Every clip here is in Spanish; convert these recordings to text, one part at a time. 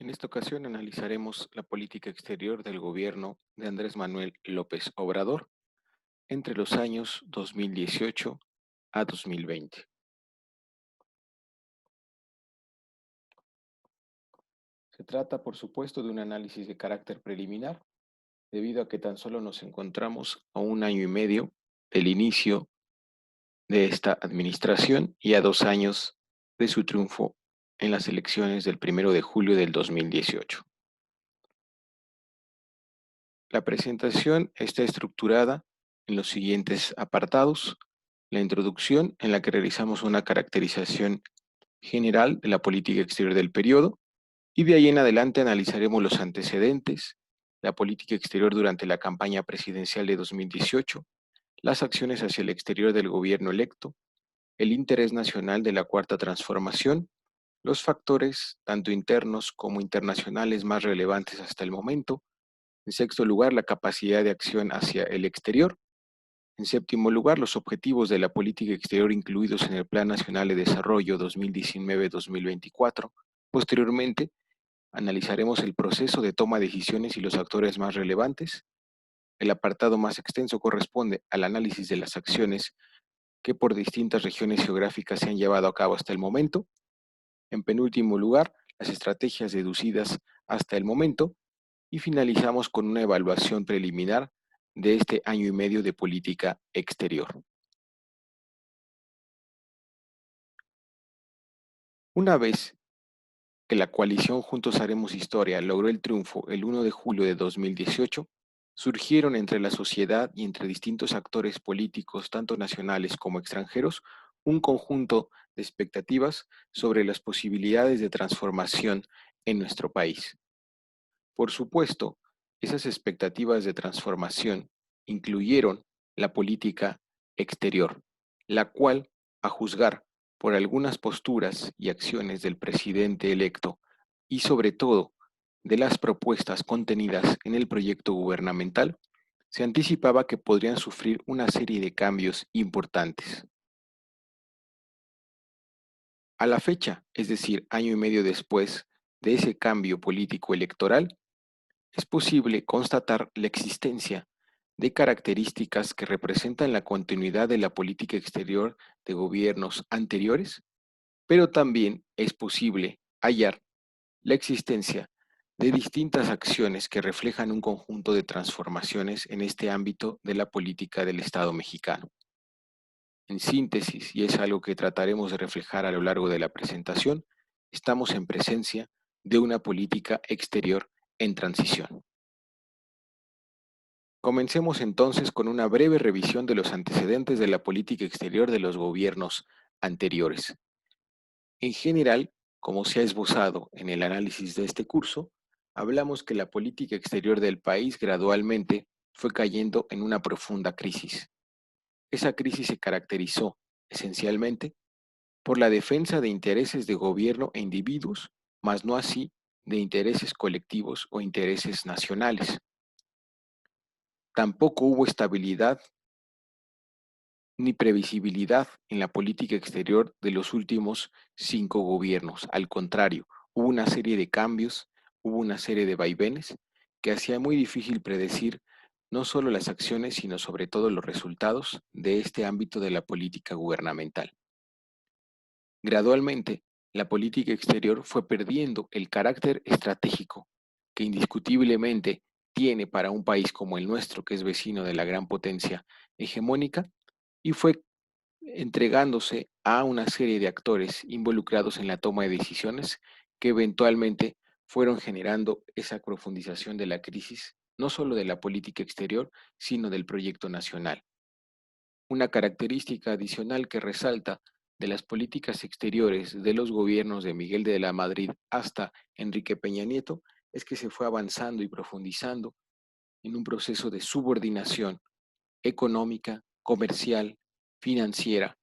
En esta ocasión analizaremos la política exterior del gobierno de Andrés Manuel López Obrador entre los años 2018 a 2020. Se trata, por supuesto, de un análisis de carácter preliminar, debido a que tan solo nos encontramos a un año y medio del inicio de esta administración y a 2 años de su triunfo en las elecciones del 1 de julio del 2018. La presentación está estructurada en los siguientes apartados: la introducción, en la que realizamos una caracterización general de la política exterior del periodo, y de ahí en adelante analizaremos los antecedentes, la política exterior durante la campaña presidencial de 2018, las acciones hacia el exterior del gobierno electo, el interés nacional de la Cuarta Transformación, los factores, tanto internos como internacionales, más relevantes hasta el momento. En sexto lugar, la capacidad de acción hacia el exterior. En séptimo lugar, los objetivos de la política exterior incluidos en el Plan Nacional de Desarrollo 2019-2024. Posteriormente, analizaremos el proceso de toma de decisiones y los actores más relevantes. El apartado más extenso corresponde al análisis de las acciones que por distintas regiones geográficas se han llevado a cabo hasta el momento. En penúltimo lugar, las estrategias deducidas hasta el momento. Y finalizamos con una evaluación preliminar de este año y medio de política exterior. Una vez que la coalición Juntos Haremos Historia logró el triunfo el 1 de julio de 2018, surgieron entre la sociedad y entre distintos actores políticos, tanto nacionales como extranjeros, un conjunto de expectativas sobre las posibilidades de transformación en nuestro país. Por supuesto, esas expectativas de transformación incluyeron la política exterior, la cual, a juzgar por algunas posturas y acciones del presidente electo y sobre todo de las propuestas contenidas en el proyecto gubernamental, se anticipaba que podrían sufrir una serie de cambios importantes. A la fecha, es decir, año y medio después de ese cambio político electoral, es posible constatar la existencia de características que representan la continuidad de la política exterior de gobiernos anteriores, pero también es posible hallar la existencia de distintas acciones que reflejan un conjunto de transformaciones en este ámbito de la política del Estado mexicano. En síntesis, y es algo que trataremos de reflejar a lo largo de la presentación, estamos en presencia de una política exterior en transición. Comencemos entonces con una breve revisión de los antecedentes de la política exterior de los gobiernos anteriores. En general, como se ha esbozado en el análisis de este curso, hablamos que la política exterior del país gradualmente fue cayendo en una profunda crisis. Esa crisis se caracterizó, esencialmente, por la defensa de intereses de gobierno e individuos, mas no así de intereses colectivos o intereses nacionales. Tampoco hubo estabilidad ni previsibilidad en la política exterior de los últimos 5 gobiernos. Al contrario, hubo una serie de cambios, hubo una serie de vaivenes que hacía muy difícil predecir no solo las acciones, sino sobre todo los resultados de este ámbito de la política gubernamental. Gradualmente, la política exterior fue perdiendo el carácter estratégico que indiscutiblemente tiene para un país como el nuestro, que es vecino de la gran potencia hegemónica, y fue entregándose a una serie de actores involucrados en la toma de decisiones que eventualmente fueron generando esa profundización de la crisis, no solo de la política exterior, sino del proyecto nacional. Una característica adicional que resalta de las políticas exteriores de los gobiernos de Miguel de la Madrid hasta Enrique Peña Nieto es que se fue avanzando y profundizando en un proceso de subordinación económica, comercial, financiera,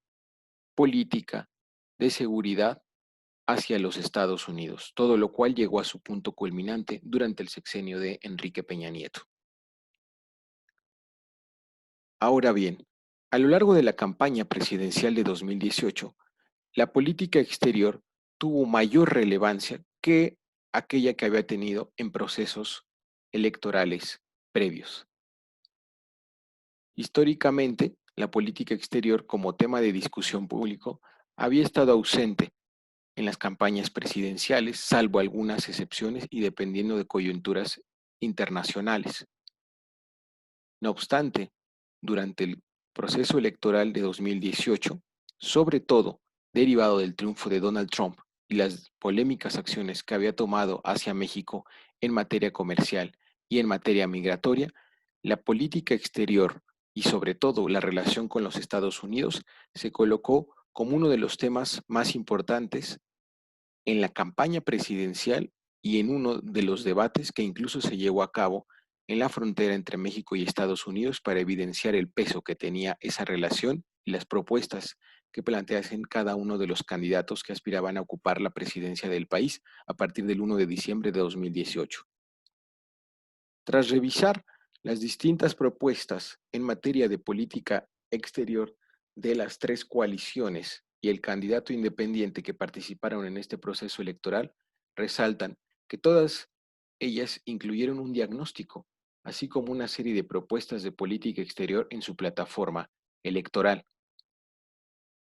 política, de seguridad hacia los Estados Unidos, todo lo cual llegó a su punto culminante durante el sexenio de Enrique Peña Nieto. Ahora bien, a lo largo de la campaña presidencial de 2018, la política exterior tuvo mayor relevancia que aquella que había tenido en procesos electorales previos. Históricamente, la política exterior como tema de discusión público había estado ausente en las campañas presidenciales, salvo algunas excepciones y dependiendo de coyunturas internacionales. No obstante, durante el proceso electoral de 2018, sobre todo derivado del triunfo de Donald Trump y las polémicas acciones que había tomado hacia México en materia comercial y en materia migratoria, la política exterior y sobre todo la relación con los Estados Unidos se colocó como uno de los temas más importantes en la campaña presidencial y en uno de los debates que incluso se llevó a cabo en la frontera entre México y Estados Unidos para evidenciar el peso que tenía esa relación y las propuestas que planteasen cada uno de los candidatos que aspiraban a ocupar la presidencia del país a partir del 1 de diciembre de 2018. Tras revisar las distintas propuestas en materia de política exterior de las tres coaliciones y el candidato independiente que participaron en este proceso electoral, resaltan que todas ellas incluyeron un diagnóstico, así como una serie de propuestas de política exterior en su plataforma electoral.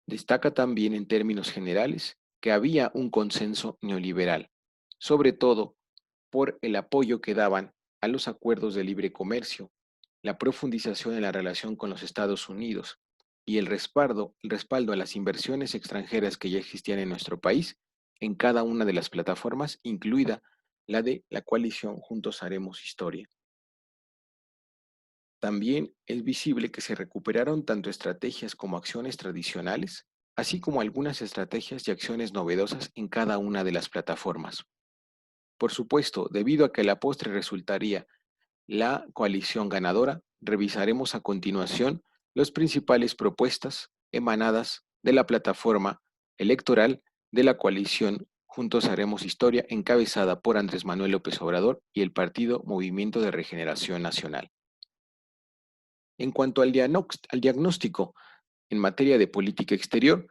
Destaca también en términos generales que había un consenso neoliberal, sobre todo por el apoyo que daban a los acuerdos de libre comercio, la profundización en la relación con los Estados Unidos y el respaldo a las inversiones extranjeras que ya existían en nuestro país en cada una de las plataformas, incluida la de la coalición Juntos Haremos Historia. También es visible que se recuperaron tanto estrategias como acciones tradicionales, así como algunas estrategias y acciones novedosas en cada una de las plataformas. Por supuesto, debido a que la postre resultaría la coalición ganadora, revisaremos a continuación las principales propuestas emanadas de la plataforma electoral de la coalición Juntos Haremos Historia, encabezada por Andrés Manuel López Obrador y el partido Movimiento de Regeneración Nacional. En cuanto al diagnóstico en materia de política exterior,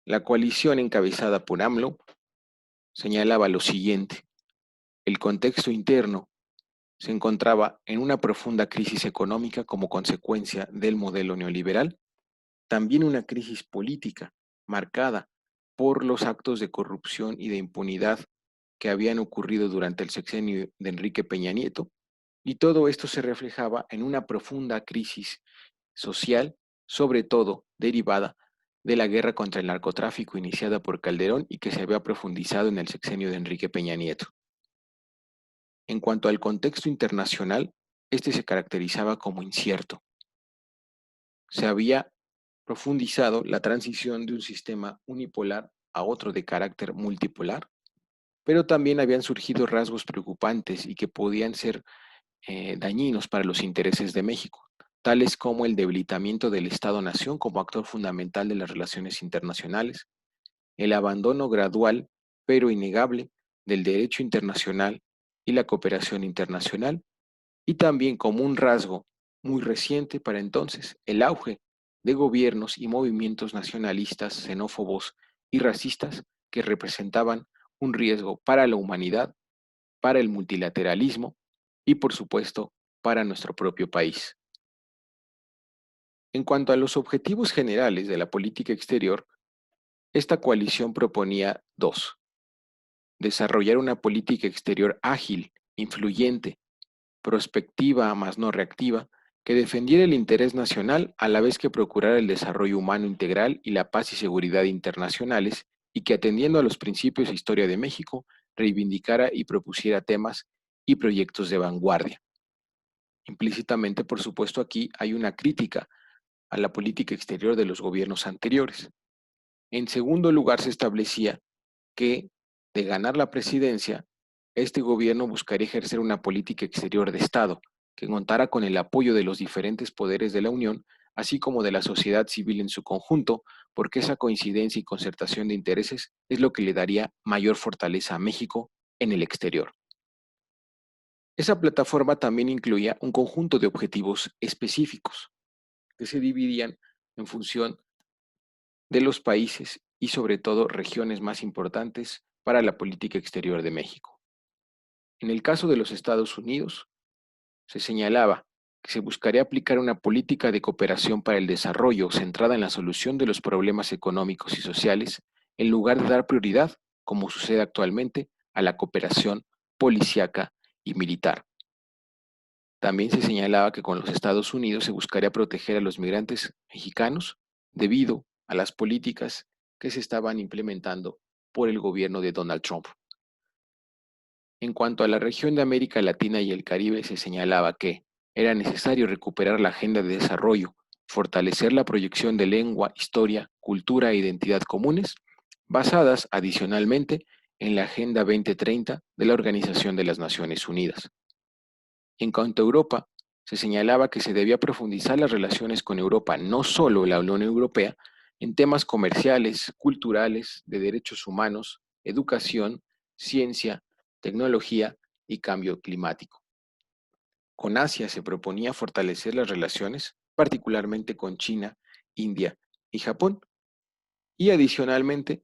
la coalición encabezada por AMLO señalaba lo siguiente: el contexto interno se encontraba en una profunda crisis económica como consecuencia del modelo neoliberal, también una crisis política marcada por los actos de corrupción y de impunidad que habían ocurrido durante el sexenio de Enrique Peña Nieto, y todo esto se reflejaba en una profunda crisis social, sobre todo derivada de la guerra contra el narcotráfico iniciada por Calderón y que se había profundizado en el sexenio de Enrique Peña Nieto. En cuanto al contexto internacional, este se caracterizaba como incierto. Se había profundizado la transición de un sistema unipolar a otro de carácter multipolar, pero también habían surgido rasgos preocupantes y que podían ser dañinos para los intereses de México, tales como el debilitamiento del Estado-Nación como actor fundamental de las relaciones internacionales, el abandono gradual pero innegable del derecho internacional y la cooperación internacional, y también como un rasgo muy reciente para entonces, el auge de gobiernos y movimientos nacionalistas, xenófobos y racistas que representaban un riesgo para la humanidad, para el multilateralismo y, por supuesto, para nuestro propio país. En cuanto a los objetivos generales de la política exterior, esta coalición proponía dos: desarrollar una política exterior ágil, influyente, prospectiva más no reactiva, que defendiera el interés nacional a la vez que procurara el desarrollo humano integral y la paz y seguridad internacionales, y que atendiendo a los principios e historia de México, reivindicara y propusiera temas y proyectos de vanguardia. Implícitamente, por supuesto, aquí hay una crítica a la política exterior de los gobiernos anteriores. En segundo lugar, se establecía que, de ganar la presidencia, este gobierno buscaría ejercer una política exterior de Estado, que contara con el apoyo de los diferentes poderes de la Unión, así como de la sociedad civil en su conjunto, porque esa coincidencia y concertación de intereses es lo que le daría mayor fortaleza a México en el exterior. Esa plataforma también incluía un conjunto de objetivos específicos, que se dividían en función de los países y sobre todo regiones más importantes para la política exterior de México. En el caso de los Estados Unidos, se señalaba que se buscaría aplicar una política de cooperación para el desarrollo centrada en la solución de los problemas económicos y sociales, en lugar de dar prioridad, como sucede actualmente, a la cooperación policíaca y militar. También se señalaba que con los Estados Unidos se buscaría proteger a los migrantes mexicanos debido a las políticas que se estaban implementando por el gobierno de Donald Trump. En cuanto a la región de América Latina y el Caribe, se señalaba que era necesario recuperar la agenda de desarrollo, fortalecer la proyección de lengua, historia, cultura e identidad comunes, basadas adicionalmente en la Agenda 2030 de la Organización de las Naciones Unidas. En cuanto a Europa, se señalaba que se debía profundizar las relaciones con Europa, no solo la Unión Europea, en temas comerciales, culturales, de derechos humanos, educación, ciencia, tecnología y cambio climático. Con Asia se proponía fortalecer las relaciones, particularmente con China, India y Japón, y adicionalmente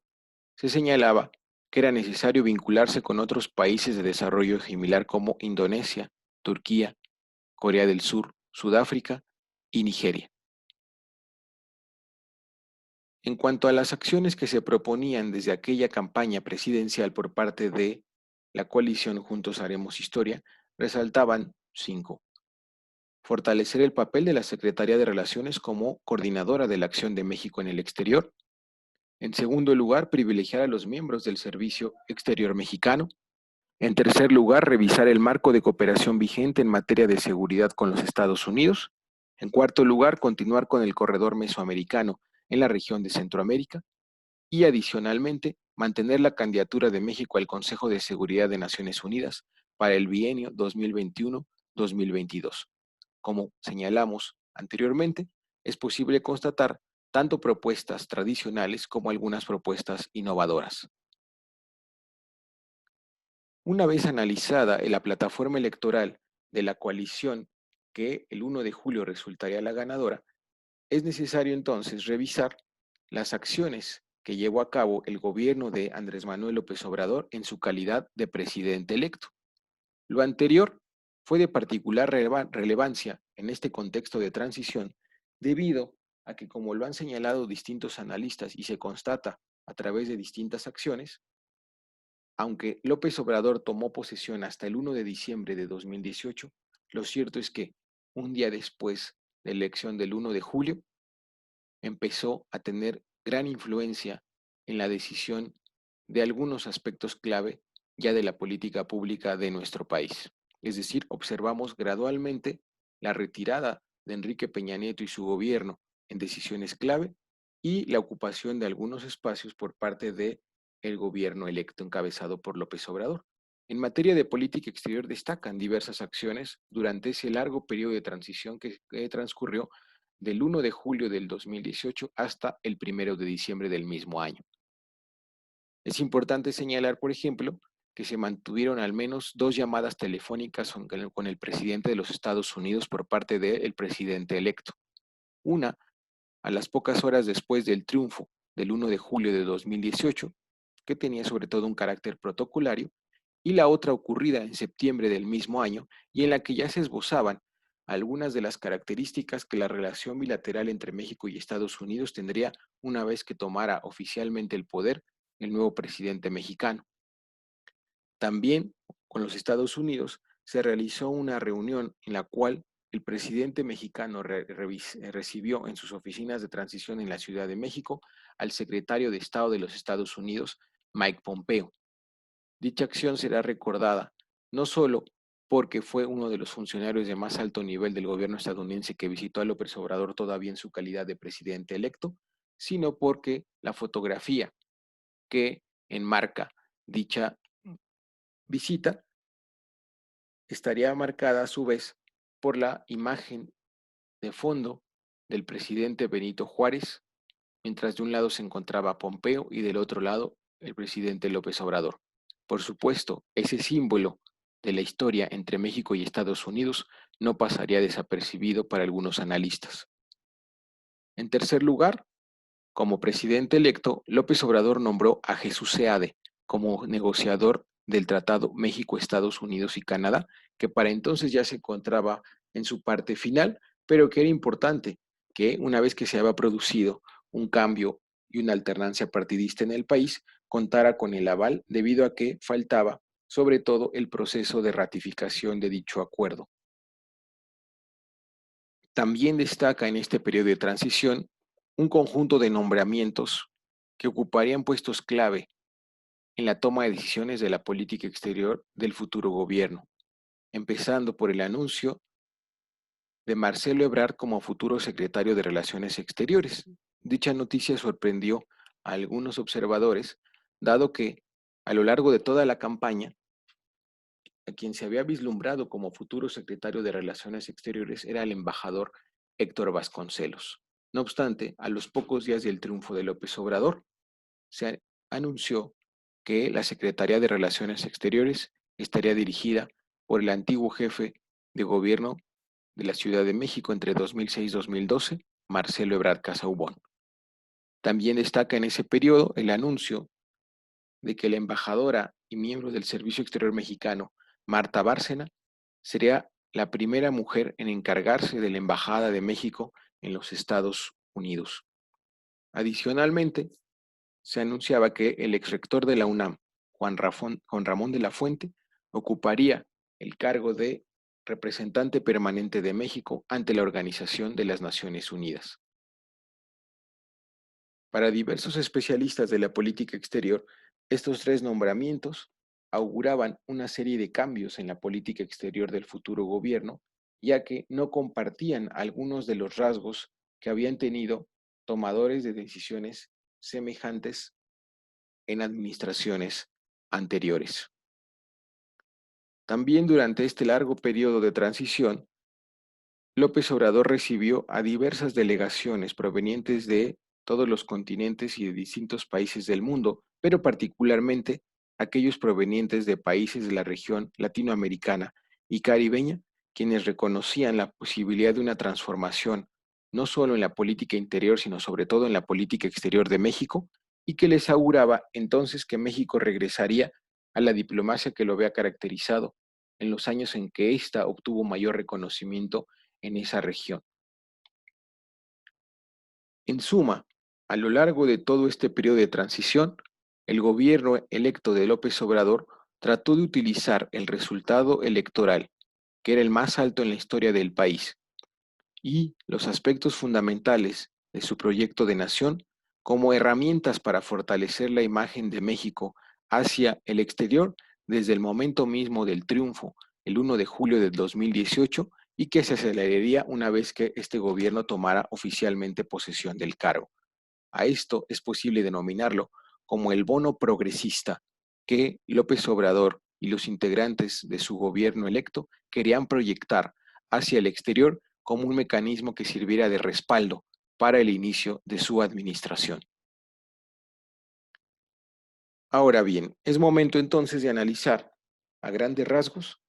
se señalaba que era necesario vincularse con otros países de desarrollo similar como Indonesia, Turquía, Corea del Sur, Sudáfrica y Nigeria. En cuanto a las acciones que se proponían desde aquella campaña presidencial por parte de la coalición Juntos Haremos Historia, resaltaban 5. Fortalecer el papel de la Secretaría de Relaciones como coordinadora de la acción de México en el exterior. En segundo lugar, privilegiar a los miembros del Servicio Exterior Mexicano. En tercer lugar, revisar el marco de cooperación vigente en materia de seguridad con los Estados Unidos. En cuarto lugar, continuar con el corredor mesoamericano en la región de Centroamérica. Y adicionalmente, mantener la candidatura de México al Consejo de Seguridad de Naciones Unidas para el bienio 2021-2022. Como señalamos anteriormente, es posible constatar tanto propuestas tradicionales como algunas propuestas innovadoras. Una vez analizada la plataforma electoral de la coalición que el 1 de julio resultaría la ganadora, es necesario entonces revisar las acciones que llevó a cabo el gobierno de Andrés Manuel López Obrador en su calidad de presidente electo. Lo anterior fue de particular relevancia en este contexto de transición debido a que, como lo han señalado distintos analistas y se constata a través de distintas acciones, aunque López Obrador tomó posesión hasta el 1 de diciembre de 2018, lo cierto es que un día después de la elección del 1 de julio, empezó a tener gran influencia en la decisión de algunos aspectos clave ya de la política pública de nuestro país. Es decir, observamos gradualmente la retirada de Enrique Peña Nieto y su gobierno en decisiones clave y la ocupación de algunos espacios por parte de el gobierno electo encabezado por López Obrador. En materia de política exterior destacan diversas acciones durante ese largo periodo de transición que transcurrió del 1 de julio del 2018 hasta el 1 de diciembre del mismo año. Es importante señalar, por ejemplo, que se mantuvieron al menos 2 llamadas telefónicas con el presidente de los Estados Unidos por parte del presidente electo. Una, a las pocas horas después del triunfo del 1 de julio de 2018, que tenía sobre todo un carácter protocolario, y la otra ocurrida en septiembre del mismo año y en la que ya se esbozaban algunas de las características que la relación bilateral entre México y Estados Unidos tendría una vez que tomara oficialmente el poder el nuevo presidente mexicano. También con los Estados Unidos se realizó una reunión en la cual el presidente mexicano recibió en sus oficinas de transición en la Ciudad de México al secretario de Estado de los Estados Unidos, Mike Pompeo. Dicha acción será recordada no solo porque fue uno de los funcionarios de más alto nivel del gobierno estadounidense que visitó a López Obrador todavía en su calidad de presidente electo, sino porque la fotografía que enmarca dicha visita estaría marcada a su vez por la imagen de fondo del presidente Benito Juárez, mientras de un lado se encontraba Pompeo y del otro lado el presidente López Obrador. Por supuesto, ese símbolo de la historia entre México y Estados Unidos no pasaría desapercibido para algunos analistas. En tercer lugar, como presidente electo, López Obrador nombró a Jesús Seade como negociador del Tratado México-Estados Unidos y Canadá, que para entonces ya se encontraba en su parte final, pero que era importante que una vez que se había producido un cambio y una alternancia partidista en el país, contara con el aval debido a que faltaba sobre todo el proceso de ratificación de dicho acuerdo. También destaca en este periodo de transición un conjunto de nombramientos que ocuparían puestos clave en la toma de decisiones de la política exterior del futuro gobierno, empezando por el anuncio de Marcelo Ebrard como futuro secretario de Relaciones Exteriores. Dicha noticia sorprendió a algunos observadores, dado que a lo largo de toda la campaña, a quien se había vislumbrado como futuro secretario de Relaciones Exteriores era el embajador Héctor Vasconcelos. No obstante, a los pocos días del triunfo de López Obrador, se anunció que la Secretaría de Relaciones Exteriores estaría dirigida por el antiguo jefe de gobierno de la Ciudad de México entre 2006 y 2012, Marcelo Ebrard Casaubon. También destaca en ese periodo el anuncio de que la embajadora y miembro del Servicio Exterior Mexicano, Marta Bárcena, sería la primera mujer en encargarse de la Embajada de México en los Estados Unidos. Adicionalmente, se anunciaba que el exrector de la UNAM, Juan Ramón de la Fuente, ocuparía el cargo de representante permanente de México ante la Organización de las Naciones Unidas. Para diversos especialistas de la política exterior, estos tres nombramientos auguraban una serie de cambios en la política exterior del futuro gobierno, ya que no compartían algunos de los rasgos que habían tenido tomadores de decisiones semejantes en administraciones anteriores. También durante este largo periodo de transición, López Obrador recibió a diversas delegaciones provenientes de todos los continentes y de distintos países del mundo, pero particularmente aquellos provenientes de países de la región latinoamericana y caribeña, quienes reconocían la posibilidad de una transformación, no solo en la política interior, sino sobre todo en la política exterior de México, y que les auguraba entonces que México regresaría a la diplomacia que lo había caracterizado en los años en que ésta obtuvo mayor reconocimiento en esa región. En suma, a lo largo de todo este periodo de transición, el gobierno electo de López Obrador trató de utilizar el resultado electoral, que era el más alto en la historia del país, y los aspectos fundamentales de su proyecto de nación como herramientas para fortalecer la imagen de México hacia el exterior desde el momento mismo del triunfo, el 1 de julio del 2018, y que se aceleraría una vez que este gobierno tomara oficialmente posesión del cargo. A esto es posible denominarlo como el bono progresista que López Obrador y los integrantes de su gobierno electo querían proyectar hacia el exterior como un mecanismo que sirviera de respaldo para el inicio de su administración. Ahora bien, es momento entonces de analizar a grandes rasgos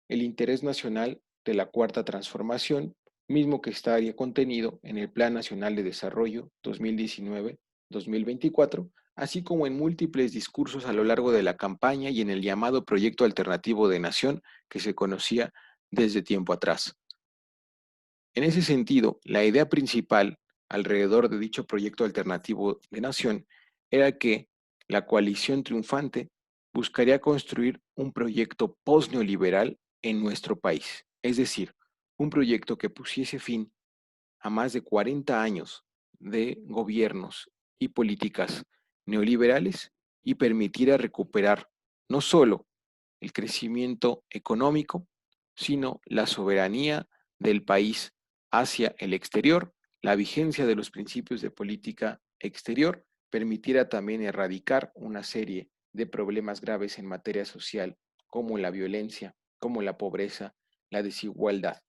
el interés nacional de la Cuarta Transformación, mismo que estaría contenido en el Plan Nacional de Desarrollo 2019-2024, así como en múltiples discursos a lo largo de la campaña y en el llamado Proyecto Alternativo de Nación que se conocía desde tiempo atrás. En ese sentido, la idea principal alrededor de dicho proyecto alternativo de nación era que la coalición triunfante buscaría construir un proyecto post-neoliberal en nuestro país, es decir, un proyecto que pusiese fin a más de 40 años de gobiernos y políticas neoliberales y permitiera recuperar no solo el crecimiento económico, sino la soberanía del país hacia el exterior, la vigencia de los principios de política exterior, permitiera también erradicar una serie de problemas graves en materia social, como la violencia, como la pobreza, la desigualdad.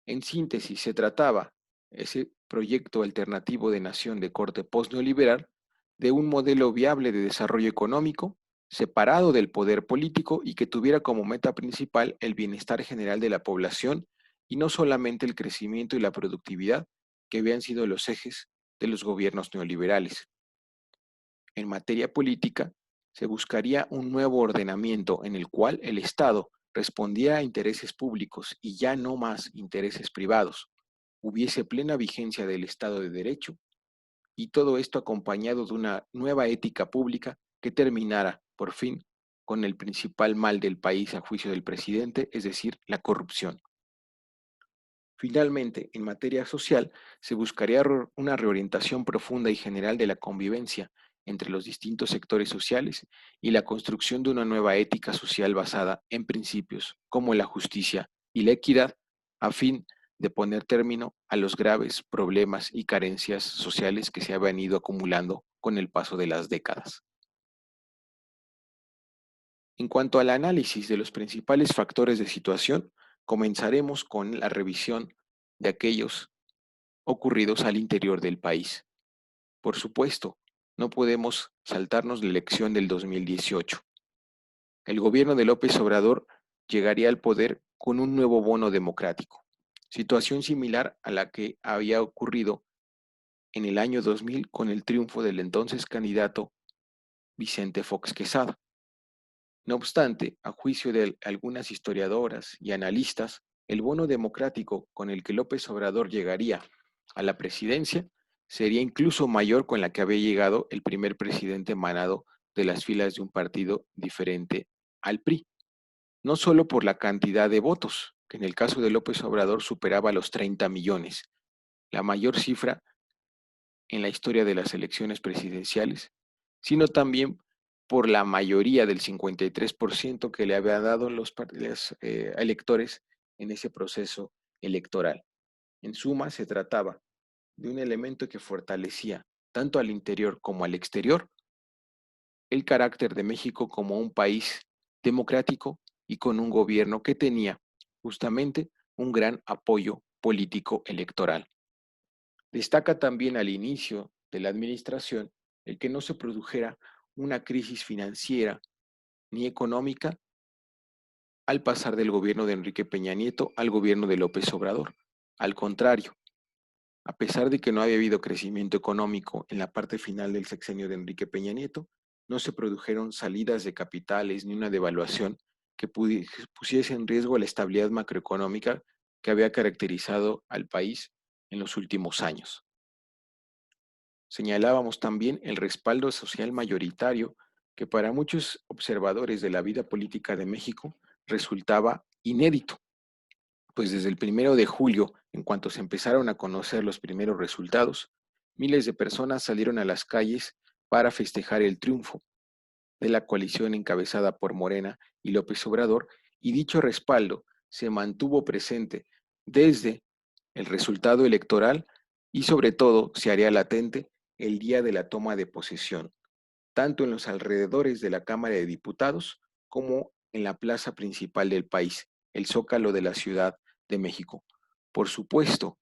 En síntesis, se trataba, ese proyecto alternativo de nación de corte post-neoliberal, de un modelo viable de desarrollo económico, separado del poder político y que tuviera como meta principal el bienestar general de la población y no solamente el crecimiento y la productividad, que habían sido los ejes de los gobiernos neoliberales. En materia política, se buscaría un nuevo ordenamiento en el cual el Estado respondiera a intereses públicos y ya no más intereses privados, hubiese plena vigencia del Estado de Derecho y todo esto acompañado de una nueva ética pública que terminara, por fin, con el principal mal del país a juicio del presidente, es decir, la corrupción. Finalmente, en materia social, se buscaría una reorientación profunda y general de la convivencia entre los distintos sectores sociales y la construcción de una nueva ética social basada en principios como la justicia y la equidad, a fin de poner término a los graves problemas y carencias sociales que se habían ido acumulando con el paso de las décadas. En cuanto al análisis de los principales factores de situación, comenzaremos con la revisión de aquellos ocurridos al interior del país. Por supuesto, no podemos saltarnos la elección del 2018. El gobierno de López Obrador llegaría al poder con un nuevo bono democrático, situación similar a la que había ocurrido en el año 2000 con el triunfo del entonces candidato Vicente Fox Quesada. No obstante, a juicio de algunas historiadoras y analistas, el bono democrático con el que López Obrador llegaría a la presidencia sería incluso mayor con la que había llegado el primer presidente emanado de las filas de un partido diferente al PRI. No solo por la cantidad de votos, que en el caso de López Obrador superaba los 30 millones, la mayor cifra en la historia de las elecciones presidenciales, sino también por la mayoría del 53% que le había dado los electores en ese proceso electoral. En suma, se trataba de un elemento que fortalecía tanto al interior como al exterior el carácter de México como un país democrático y con un gobierno que tenía justamente un gran apoyo político electoral. Destaca también al inicio de la administración el que no se produjera una crisis financiera ni económica al pasar del gobierno de Enrique Peña Nieto al gobierno de López Obrador. Al contrario, a pesar de que no había habido crecimiento económico en la parte final del sexenio de Enrique Peña Nieto, no se produjeron salidas de capitales ni una devaluación que pusiese en riesgo la estabilidad macroeconómica que había caracterizado al país en los últimos años. Señalábamos también el respaldo social mayoritario que para muchos observadores de la vida política de México resultaba inédito, pues desde el 1 de julio, en cuanto se empezaron a conocer los primeros resultados, miles de personas salieron a las calles para festejar el triunfo de la coalición encabezada por Morena y López Obrador, y dicho respaldo se mantuvo presente desde el resultado electoral y sobre todo se haría latente el día de la toma de posesión, tanto en los alrededores de la Cámara de Diputados como en la plaza principal del país, el Zócalo de la Ciudad de México. Por supuesto,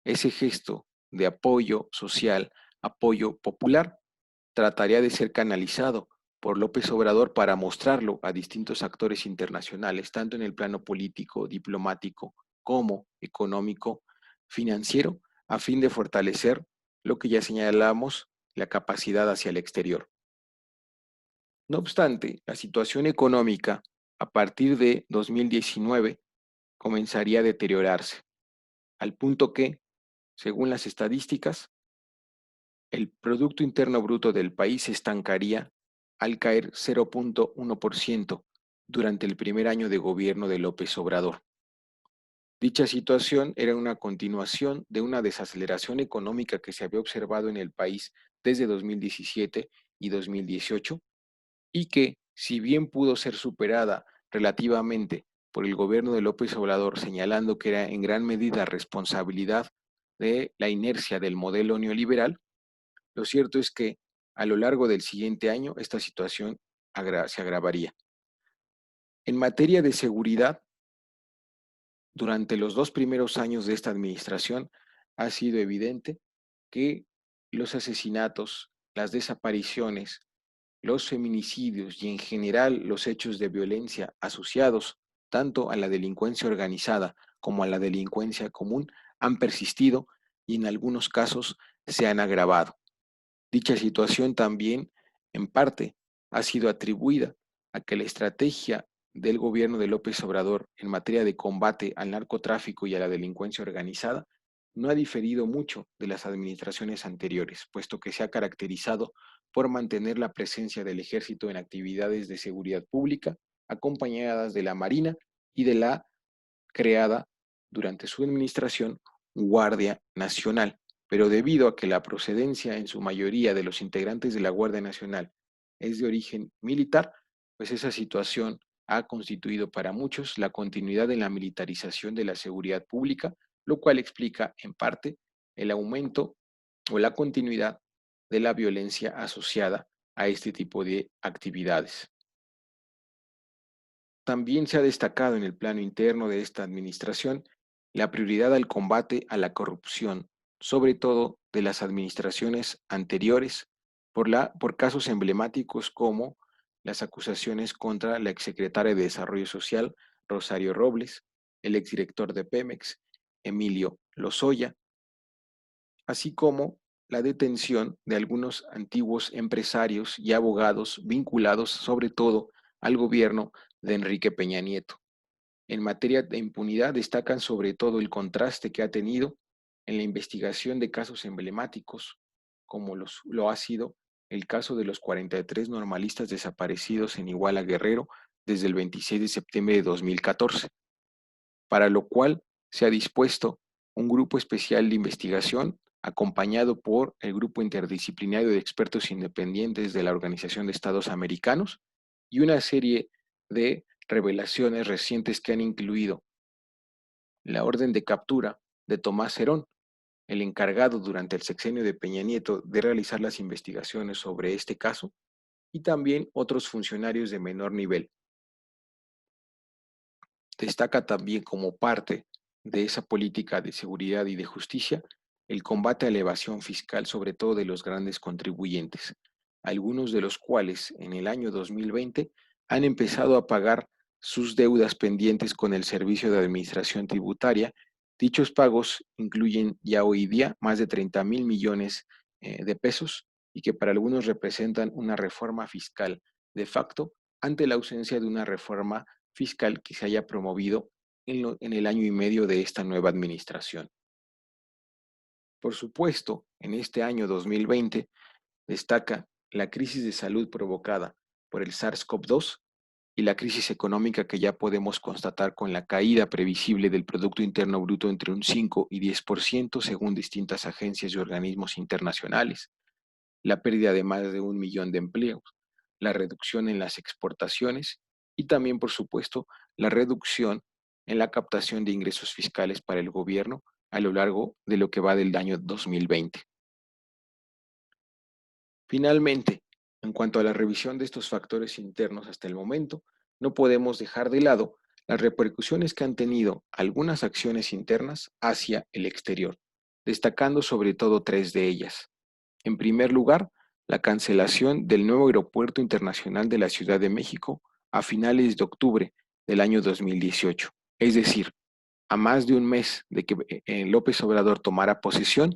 ese gesto de apoyo social, apoyo popular, trataría de ser canalizado por López Obrador para mostrarlo a distintos actores internacionales, tanto en el plano político, diplomático, como económico, financiero, a fin de fortalecer lo que ya señalamos, la capacidad hacia el exterior. No obstante, la situación económica a partir de 2019 comenzaría a deteriorarse, al punto que, según las estadísticas, el Producto Interno Bruto del país se estancaría al caer 0.1% durante el primer año de gobierno de López Obrador. Dicha situación era una continuación de una desaceleración económica que se había observado en el país desde 2017 y 2018 y que, si bien pudo ser superada relativamente por el gobierno de López Obrador, señalando que era en gran medida responsabilidad de la inercia del modelo neoliberal, lo cierto es que a lo largo del siguiente año esta situación se agravaría. En materia de seguridad, durante los 2 primeros años de esta administración ha sido evidente que los asesinatos, las desapariciones, los feminicidios y en general los hechos de violencia asociados tanto a la delincuencia organizada como a la delincuencia común han persistido y en algunos casos se han agravado. Dicha situación también, en parte, ha sido atribuida a que la estrategia del gobierno de López Obrador en materia de combate al narcotráfico y a la delincuencia organizada no ha diferido mucho de las administraciones anteriores, puesto que se ha caracterizado por mantener la presencia del ejército en actividades de seguridad pública, acompañadas de la Marina y de la creada durante su administración Guardia Nacional. Pero debido a que la procedencia en su mayoría de los integrantes de la Guardia Nacional es de origen militar, pues esa situación ha constituido para muchos la continuidad en la militarización de la seguridad pública, lo cual explica en parte el aumento o la continuidad de la violencia asociada a este tipo de actividades. También se ha destacado en el plano interno de esta administración la prioridad al combate a la corrupción, sobre todo de las administraciones anteriores, por casos emblemáticos como las acusaciones contra la exsecretaria de Desarrollo Social, Rosario Robles, el exdirector de Pemex, Emilio Lozoya, así como la detención de algunos antiguos empresarios y abogados vinculados sobre todo al gobierno de Enrique Peña Nieto. En materia de impunidad destacan sobre todo el contraste que ha tenido en la investigación de casos emblemáticos, como lo ha sido el caso de los 43 normalistas desaparecidos en Iguala Guerrero desde el 26 de septiembre de 2014, para lo cual se ha dispuesto un grupo especial de investigación acompañado por el Grupo Interdisciplinario de Expertos Independientes de la Organización de Estados Americanos y una serie de revelaciones recientes que han incluido la orden de captura de Tomás Herón, el encargado durante el sexenio de Peña Nieto de realizar las investigaciones sobre este caso, y también otros funcionarios de menor nivel. Destaca también como parte de esa política de seguridad y de justicia el combate a la evasión fiscal, sobre todo de los grandes contribuyentes, algunos de los cuales en el año 2020 han empezado a pagar sus deudas pendientes con el Servicio de Administración Tributaria. Dichos pagos incluyen ya hoy día más de 30,000 millones de pesos y que para algunos representan una reforma fiscal de facto ante la ausencia de una reforma fiscal que se haya promovido en el año y medio de esta nueva administración. Por supuesto, en este año 2020 destaca la crisis de salud provocada por el SARS-CoV-2 y la crisis económica que ya podemos constatar con la caída previsible del Producto Interno Bruto entre un 5 y 10% según distintas agencias y organismos internacionales, la pérdida de más de 1 millón de empleos, la reducción en las exportaciones y también, por supuesto, la reducción en la captación de ingresos fiscales para el gobierno a lo largo de lo que va del año 2020. Finalmente, en cuanto a la revisión de estos factores internos hasta el momento, no podemos dejar de lado las repercusiones que han tenido algunas acciones internas hacia el exterior, destacando sobre todo tres de ellas. En primer lugar, la cancelación del nuevo Aeropuerto Internacional de la Ciudad de México a finales de octubre del año 2018. Es decir, a más de un mes de que López Obrador tomara posesión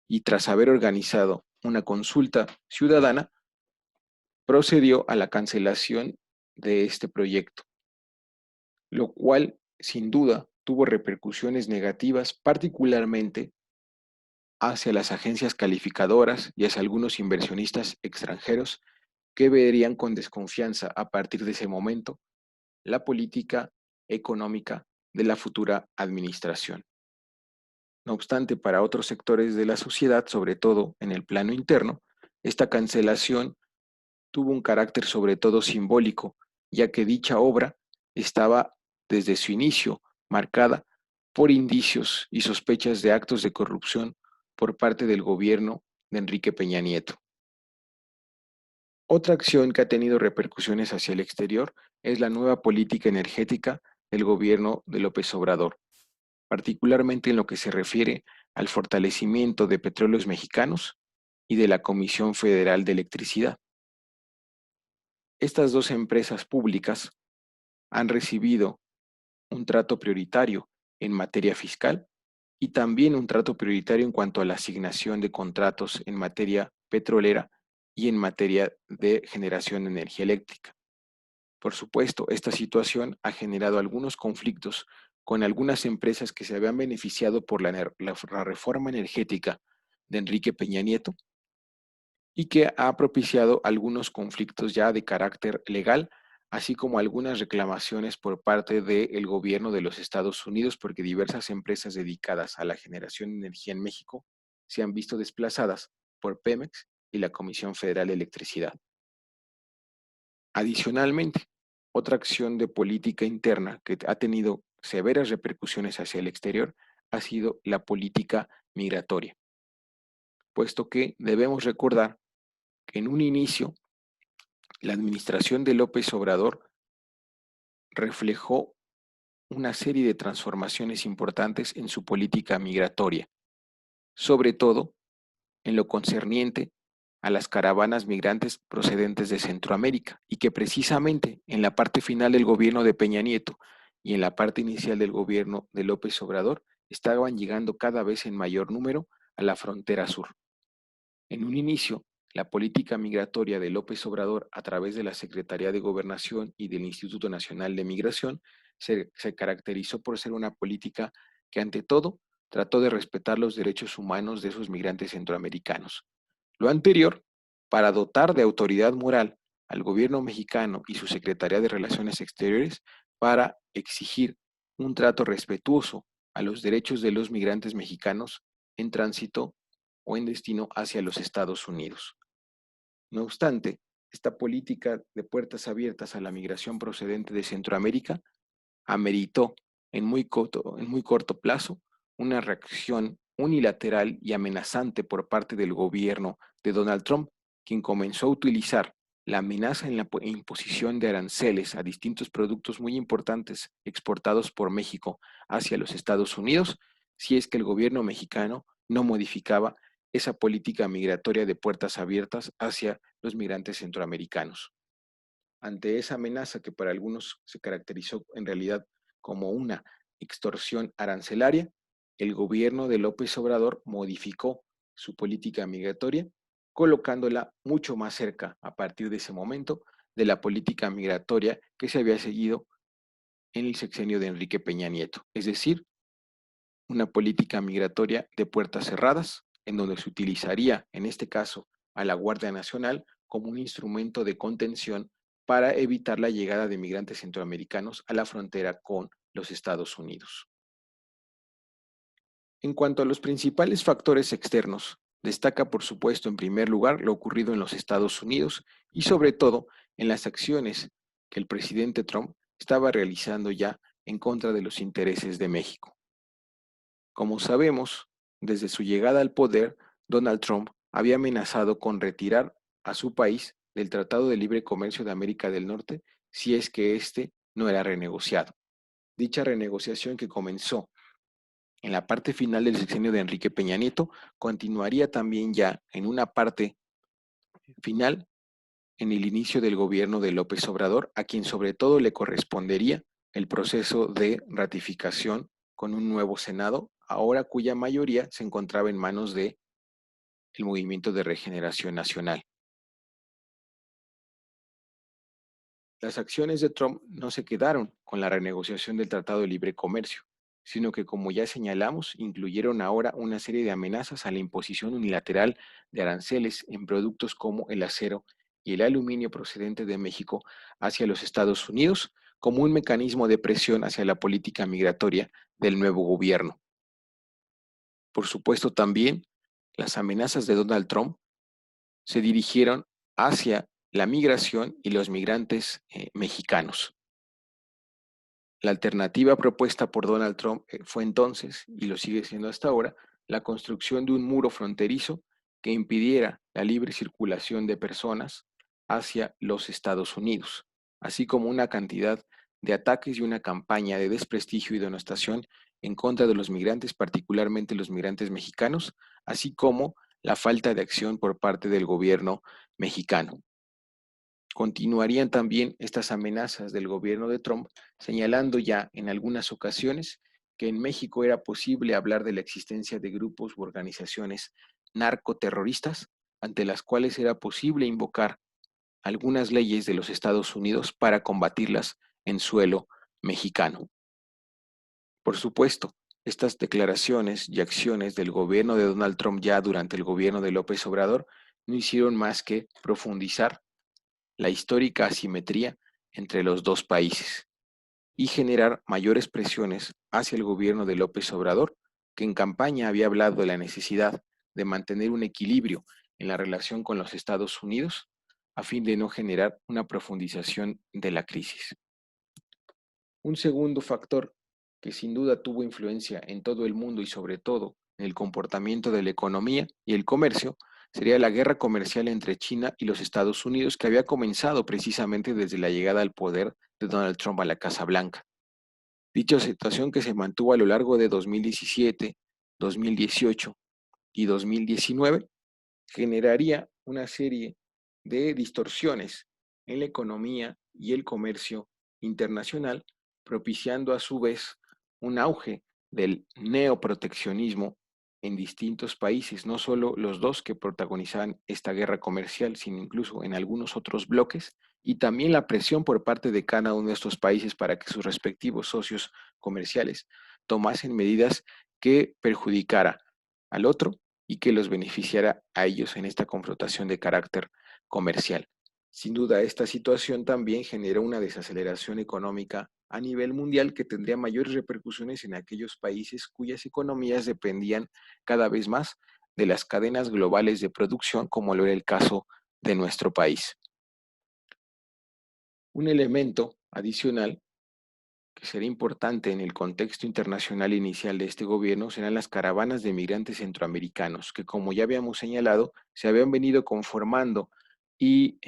y tras haber organizado una consulta ciudadana, procedió a la cancelación de este proyecto, lo cual sin duda tuvo repercusiones negativas, particularmente hacia las agencias calificadoras y hacia algunos inversionistas extranjeros que verían con desconfianza a partir de ese momento la política económica de la futura administración. No obstante, para otros sectores de la sociedad, sobre todo en el plano interno, esta cancelación tuvo un carácter sobre todo simbólico, ya que dicha obra estaba desde su inicio marcada por indicios y sospechas de actos de corrupción por parte del gobierno de Enrique Peña Nieto. Otra acción que ha tenido repercusiones hacia el exterior es la nueva política energética del gobierno de López Obrador, particularmente en lo que se refiere al fortalecimiento de Petróleos Mexicanos y de la Comisión Federal de Electricidad. Estas dos empresas públicas han recibido un trato prioritario en materia fiscal y también un trato prioritario en cuanto a la asignación de contratos en materia petrolera y en materia de generación de energía eléctrica. Por supuesto, esta situación ha generado algunos conflictos con algunas empresas que se habían beneficiado por la reforma energética de Enrique Peña Nieto y que ha propiciado algunos conflictos ya de carácter legal, así como algunas reclamaciones por parte del gobierno de los Estados Unidos, porque diversas empresas dedicadas a la generación de energía en México se han visto desplazadas por Pemex y la Comisión Federal de Electricidad. Adicionalmente, otra acción de política interna que ha tenido severas repercusiones hacia el exterior ha sido la política migratoria, puesto que debemos recordar que en un inicio la administración de López Obrador reflejó una serie de transformaciones importantes en su política migratoria, sobre todo en lo concerniente a las caravanas migrantes procedentes de Centroamérica y que precisamente en la parte final del gobierno de Peña Nieto y en la parte inicial del gobierno de López Obrador estaban llegando cada vez en mayor número a la frontera sur. En un inicio, la política migratoria de López Obrador a través de la Secretaría de Gobernación y del Instituto Nacional de Migración se caracterizó por ser una política que ante todo trató de respetar los derechos humanos de esos migrantes centroamericanos. Lo anterior, para dotar de autoridad moral al gobierno mexicano y su Secretaría de Relaciones Exteriores para exigir un trato respetuoso a los derechos de los migrantes mexicanos en tránsito o en destino hacia los Estados Unidos. No obstante, esta política de puertas abiertas a la migración procedente de Centroamérica ameritó en muy corto plazo una reacción unilateral y amenazante por parte del gobierno de Donald Trump, quien comenzó a utilizar la amenaza en la imposición de aranceles a distintos productos muy importantes exportados por México hacia los Estados Unidos, si es que el gobierno mexicano no modificaba esa política migratoria de puertas abiertas hacia los migrantes centroamericanos. Ante esa amenaza que para algunos se caracterizó en realidad como una extorsión arancelaria, el gobierno de López Obrador modificó su política migratoria, colocándola mucho más cerca a partir de ese momento de la política migratoria que se había seguido en el sexenio de Enrique Peña Nieto, es decir, una política migratoria de puertas cerradas, en donde se utilizaría, en este caso, a la Guardia Nacional como un instrumento de contención para evitar la llegada de migrantes centroamericanos a la frontera con los Estados Unidos. En cuanto a los principales factores externos, destaca por supuesto en primer lugar lo ocurrido en los Estados Unidos y sobre todo en las acciones que el presidente Trump estaba realizando ya en contra de los intereses de México. Como sabemos, desde su llegada al poder, Donald Trump había amenazado con retirar a su país del Tratado de Libre Comercio de América del Norte si es que éste no era renegociado. Dicha renegociación que comenzó en la parte final del sexenio de Enrique Peña Nieto continuaría también ya en una parte final en el inicio del gobierno de López Obrador, a quien sobre todo le correspondería el proceso de ratificación con un nuevo Senado, ahora cuya mayoría se encontraba en manos de el Movimiento de Regeneración Nacional. Las acciones de Trump no se quedaron con la renegociación del Tratado de Libre Comercio, sino que, como ya señalamos, incluyeron ahora una serie de amenazas a la imposición unilateral de aranceles en productos como el acero y el aluminio procedente de México hacia los Estados Unidos, como un mecanismo de presión hacia la política migratoria del nuevo gobierno. Por supuesto, también las amenazas de Donald Trump se dirigieron hacia la migración y los migrantes mexicanos. La alternativa propuesta por Donald Trump fue entonces, y lo sigue siendo hasta ahora, la construcción de un muro fronterizo que impidiera la libre circulación de personas hacia los Estados Unidos, así como una cantidad de ataques y una campaña de desprestigio y denostación en contra de los migrantes, particularmente los migrantes mexicanos, así como la falta de acción por parte del gobierno mexicano. Continuarían también estas amenazas del gobierno de Trump, señalando ya en algunas ocasiones que en México era posible hablar de la existencia de grupos u organizaciones narcoterroristas ante las cuales era posible invocar algunas leyes de los Estados Unidos para combatirlas en suelo mexicano. Por supuesto, estas declaraciones y acciones del gobierno de Donald Trump ya durante el gobierno de López Obrador no hicieron más que profundizar la histórica asimetría entre los dos países y generar mayores presiones hacia el gobierno de López Obrador, que en campaña había hablado de la necesidad de mantener un equilibrio en la relación con los Estados Unidos a fin de no generar una profundización de la crisis. Un segundo factor que sin duda tuvo influencia en todo el mundo y sobre todo en el comportamiento de la economía y el comercio sería la guerra comercial entre China y los Estados Unidos, que había comenzado precisamente desde la llegada al poder de Donald Trump a la Casa Blanca. Dicha situación, que se mantuvo a lo largo de 2017, 2018 y 2019, generaría una serie de distorsiones en la economía y el comercio internacional, propiciando a su vez un auge del neoproteccionismo en distintos países, no solo los dos que protagonizaban esta guerra comercial, sino incluso en algunos otros bloques, y también la presión por parte de cada uno de estos países para que sus respectivos socios comerciales tomasen medidas que perjudicara al otro y que los beneficiara a ellos en esta confrontación de carácter comercial. Sin duda, esta situación también generó una desaceleración económica a nivel mundial que tendría mayores repercusiones en aquellos países cuyas economías dependían cada vez más de las cadenas globales de producción, como lo era el caso de nuestro país. Un elemento adicional que sería importante en el contexto internacional inicial de este gobierno serán las caravanas de migrantes centroamericanos, que como ya habíamos señalado, se habían venido conformando y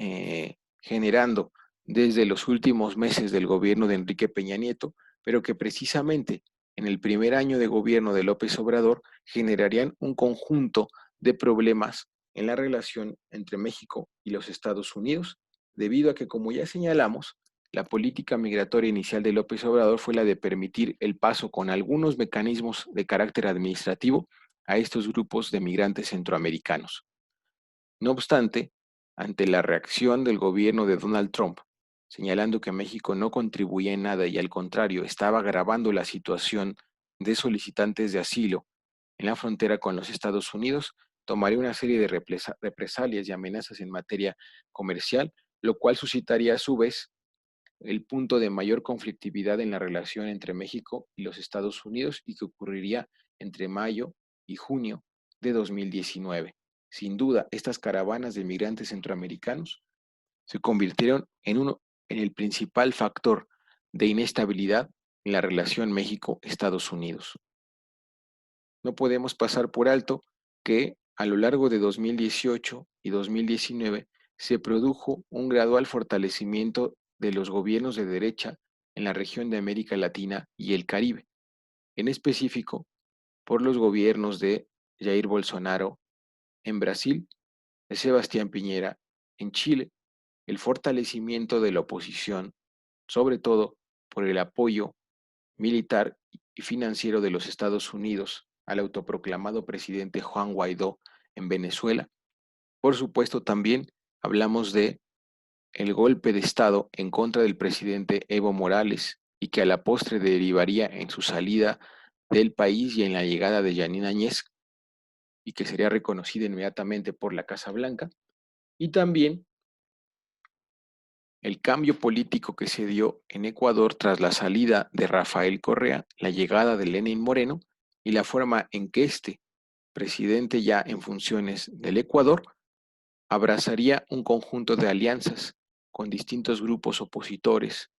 generando desde los últimos meses del gobierno de Enrique Peña Nieto, pero que precisamente en el primer año de gobierno de López Obrador generarían un conjunto de problemas en la relación entre México y los Estados Unidos, debido a que, como ya señalamos, la política migratoria inicial de López Obrador fue la de permitir el paso con algunos mecanismos de carácter administrativo a estos grupos de migrantes centroamericanos. No obstante, ante la reacción del gobierno de Donald Trump, señalando que México no contribuía en nada y al contrario estaba agravando la situación de solicitantes de asilo en la frontera con los Estados Unidos, tomaría una serie de represalias y amenazas en materia comercial, lo cual suscitaría a su vez el punto de mayor conflictividad en la relación entre México y los Estados Unidos y que ocurriría entre mayo y junio de 2019. Sin duda, estas caravanas de migrantes centroamericanos se convirtieron en el principal factor de inestabilidad en la relación México-Estados Unidos. No podemos pasar por alto que a lo largo de 2018 y 2019 se produjo un gradual fortalecimiento de los gobiernos de derecha en la región de América Latina y el Caribe, en específico por los gobiernos de Jair Bolsonaro en Brasil, de Sebastián Piñera en Chile, el fortalecimiento de la oposición, sobre todo por el apoyo militar y financiero de los Estados Unidos al autoproclamado presidente Juan Guaidó en Venezuela. Por supuesto, también hablamos de el golpe de Estado en contra del presidente Evo Morales y que a la postre derivaría en su salida del país y en la llegada de Yanine Áñez y que sería reconocida inmediatamente por la Casa Blanca. Y también el cambio político que se dio en Ecuador tras la salida de Rafael Correa, la llegada de Lenín Moreno y la forma en que este presidente ya en funciones del Ecuador abrazaría un conjunto de alianzas con distintos grupos opositores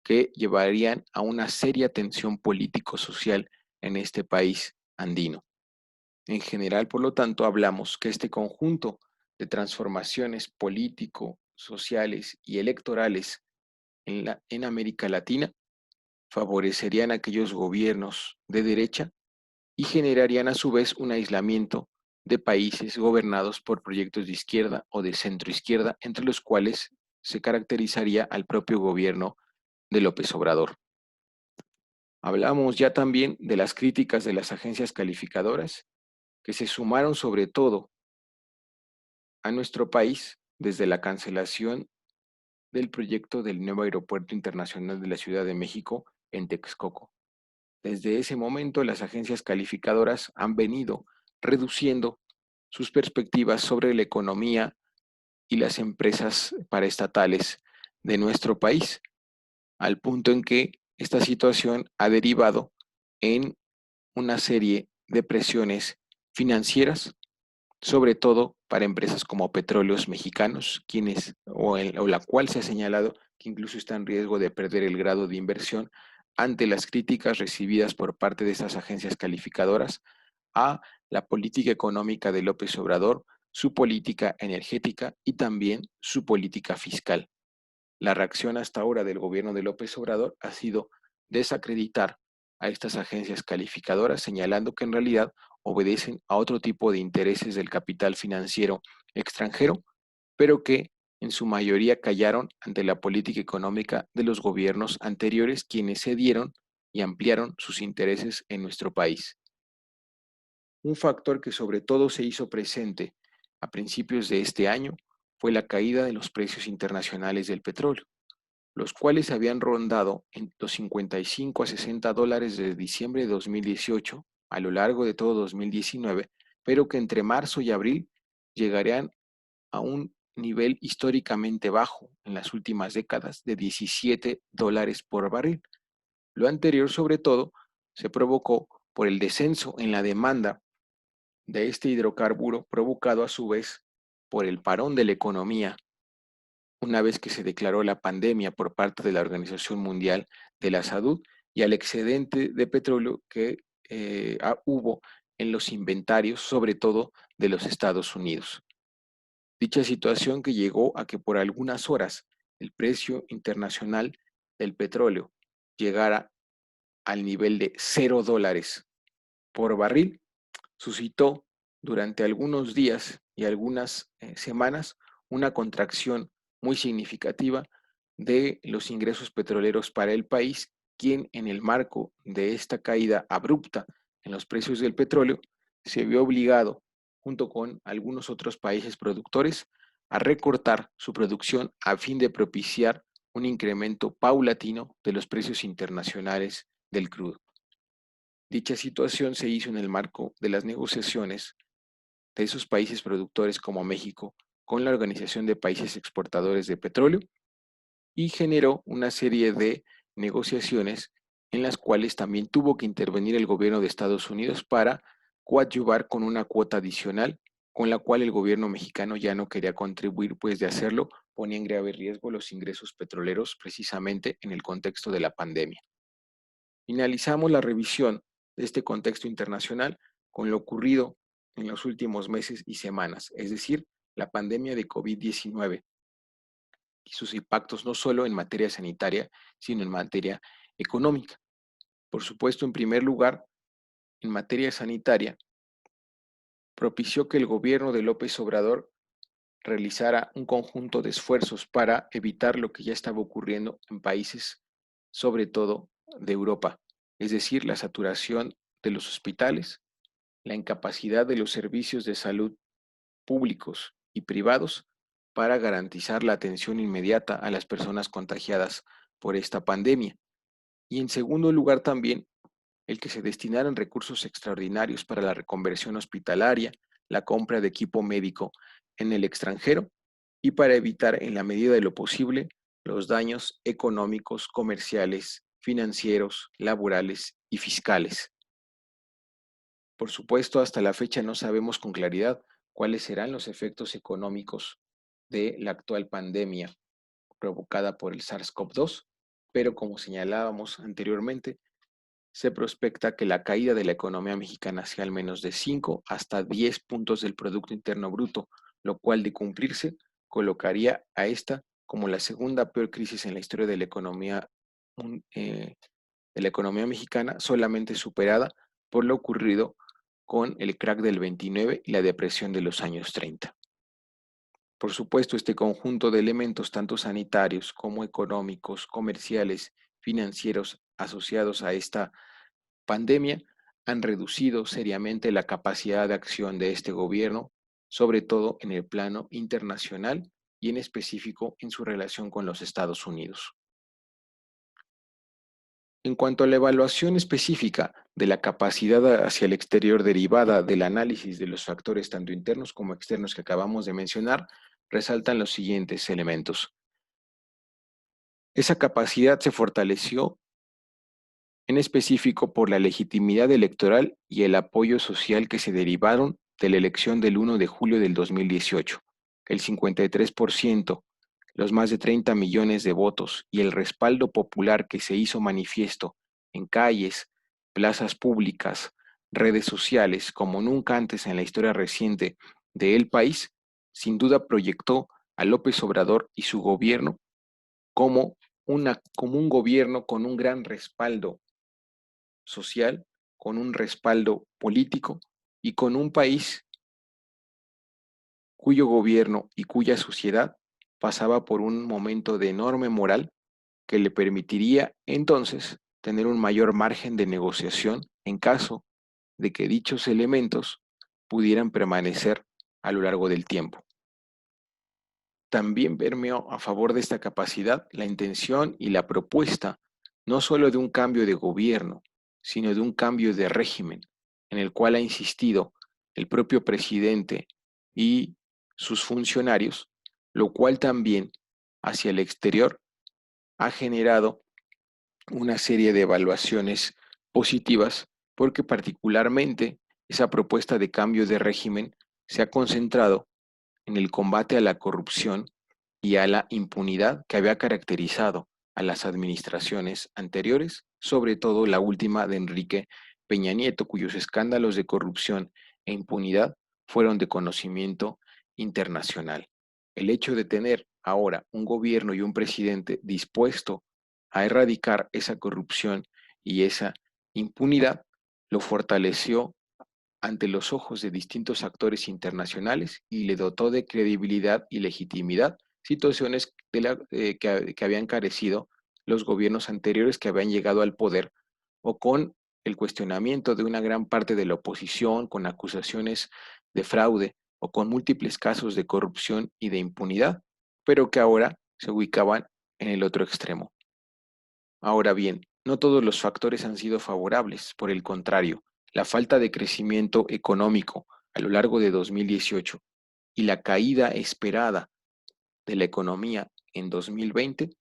que llevarían a una seria tensión político-social en este país andino. En general, por lo tanto, hablamos que este conjunto de transformaciones político, sociales y electorales en América Latina favorecerían a aquellos gobiernos de derecha y generarían a su vez un aislamiento de países gobernados por proyectos de izquierda o de centroizquierda, entre los cuales se caracterizaría al propio gobierno de López Obrador. Hablamos ya también de las críticas de las agencias calificadoras, que se sumaron sobre todo a nuestro país desde la cancelación del proyecto del nuevo Aeropuerto Internacional de la Ciudad de México en Texcoco. Desde ese momento, las agencias calificadoras han venido reduciendo sus perspectivas sobre la economía y las empresas paraestatales de nuestro país, al punto en que esta situación ha derivado en una serie de presiones financieras, sobre todo para empresas como Petróleos Mexicanos, o la cual se ha señalado que incluso está en riesgo de perder el grado de inversión ante las críticas recibidas por parte de estas agencias calificadoras a la política económica de López Obrador, su política energética y también su política fiscal. La reacción hasta ahora del gobierno de López Obrador ha sido desacreditar a estas agencias calificadoras, señalando que en realidad obedecen a otro tipo de intereses del capital financiero extranjero, pero que en su mayoría callaron ante la política económica de los gobiernos anteriores, quienes cedieron y ampliaron sus intereses en nuestro país. Un factor que sobre todo se hizo presente a principios de este año fue la caída de los precios internacionales del petróleo, los cuales habían rondado en los 55 a 60 dólares desde diciembre de 2018 a lo largo de todo 2019, pero que entre marzo y abril llegarían a un nivel históricamente bajo en las últimas décadas de 17 dólares por barril. Lo anterior, sobre todo, se provocó por el descenso en la demanda de este hidrocarburo, provocado a su vez por el parón de la economía una vez que se declaró la pandemia por parte de la Organización Mundial de la Salud y al excedente de petróleo que hubo en los inventarios, sobre todo de los Estados Unidos. Dicha situación que llegó a que por algunas horas el precio internacional del petróleo llegara al nivel de 0 dólares por barril, suscitó durante algunos días y algunas semanas una contracción muy significativa de los ingresos petroleros para el país, quien en el marco de esta caída abrupta en los precios del petróleo se vio obligado, junto con algunos otros países productores, a recortar su producción a fin de propiciar un incremento paulatino de los precios internacionales del crudo. Dicha situación se hizo en el marco de las negociaciones de esos países productores como México con la Organización de Países Exportadores de Petróleo y generó una serie de negociaciones en las cuales también tuvo que intervenir el gobierno de Estados Unidos para coadyuvar con una cuota adicional con la cual el gobierno mexicano ya no quería contribuir, pues de hacerlo ponía en grave riesgo los ingresos petroleros precisamente en el contexto de la pandemia. Finalizamos la revisión de este contexto internacional con lo ocurrido en los últimos meses y semanas, es decir, la pandemia de COVID-19 y sus impactos no solo en materia sanitaria, sino en materia económica. Por supuesto, en primer lugar, en materia sanitaria, propició que el gobierno de López Obrador realizara un conjunto de esfuerzos para evitar lo que ya estaba ocurriendo en países, sobre todo de Europa, es decir, la saturación de los hospitales, la incapacidad de los servicios de salud públicos y privados para garantizar la atención inmediata a las personas contagiadas por esta pandemia. Y en segundo lugar también el que se destinaran recursos extraordinarios para la reconversión hospitalaria, la compra de equipo médico en el extranjero y para evitar en la medida de lo posible los daños económicos, comerciales, financieros, laborales y fiscales. Por supuesto, hasta la fecha no sabemos con claridad cuáles serán los efectos económicos de la actual pandemia provocada por el SARS-CoV-2, pero como señalábamos anteriormente, se prospecta que la caída de la economía mexicana sea al menos de 5 hasta 10 puntos del Producto Interno Bruto, lo cual de cumplirse colocaría a esta como la segunda peor crisis en la historia eh, de la economía mexicana, solamente superada por lo ocurrido con el crack del 29 y la depresión de los años 30. Por supuesto, este conjunto de elementos, tanto sanitarios como económicos, comerciales, financieros, asociados a esta pandemia, han reducido seriamente la capacidad de acción de este gobierno sobre todo en el plano internacional y en específico en su relación con los Estados Unidos. En cuanto a la evaluación específica de la capacidad hacia el exterior derivada del análisis de los factores tanto internos como externos que acabamos de mencionar, resaltan los siguientes elementos. Esa capacidad se fortaleció en específico por la legitimidad electoral y el apoyo social que se derivaron de la elección del 1 de julio del 2018. El 53%, los más de 30 millones de votos y el respaldo popular que se hizo manifiesto en calles, plazas públicas, redes sociales, como nunca antes en la historia reciente del país, sin duda proyectó a López Obrador y su gobierno como, como un gobierno con un gran respaldo social, con un respaldo político y con un país cuyo gobierno y cuya sociedad pasaba por un momento de enorme moral que le permitiría entonces tener un mayor margen de negociación en caso de que dichos elementos pudieran permanecer a lo largo del tiempo. También permeó a favor de esta capacidad la intención y la propuesta no solo de un cambio de gobierno, sino de un cambio de régimen, en el cual ha insistido el propio presidente y sus funcionarios, lo cual también hacia el exterior ha generado una serie de evaluaciones positivas, porque particularmente esa propuesta de cambio de régimen se ha concentrado en el combate a la corrupción y a la impunidad que había caracterizado a las administraciones anteriores, sobre todo la última de Enrique Peña Nieto, cuyos escándalos de corrupción e impunidad fueron de conocimiento internacional. El hecho de tener ahora un gobierno y un presidente dispuesto a erradicar esa corrupción y esa impunidad lo fortaleció ante los ojos de distintos actores internacionales y le dotó de credibilidad y legitimidad, situaciones que habían carecido los gobiernos anteriores que habían llegado al poder o con el cuestionamiento de una gran parte de la oposición, con acusaciones de fraude o con múltiples casos de corrupción y de impunidad, pero que ahora se ubicaban en el otro extremo. Ahora bien, no todos los factores han sido favorables, por el contrario, la falta de crecimiento económico a lo largo de 2018 y la caída esperada de la economía en 2020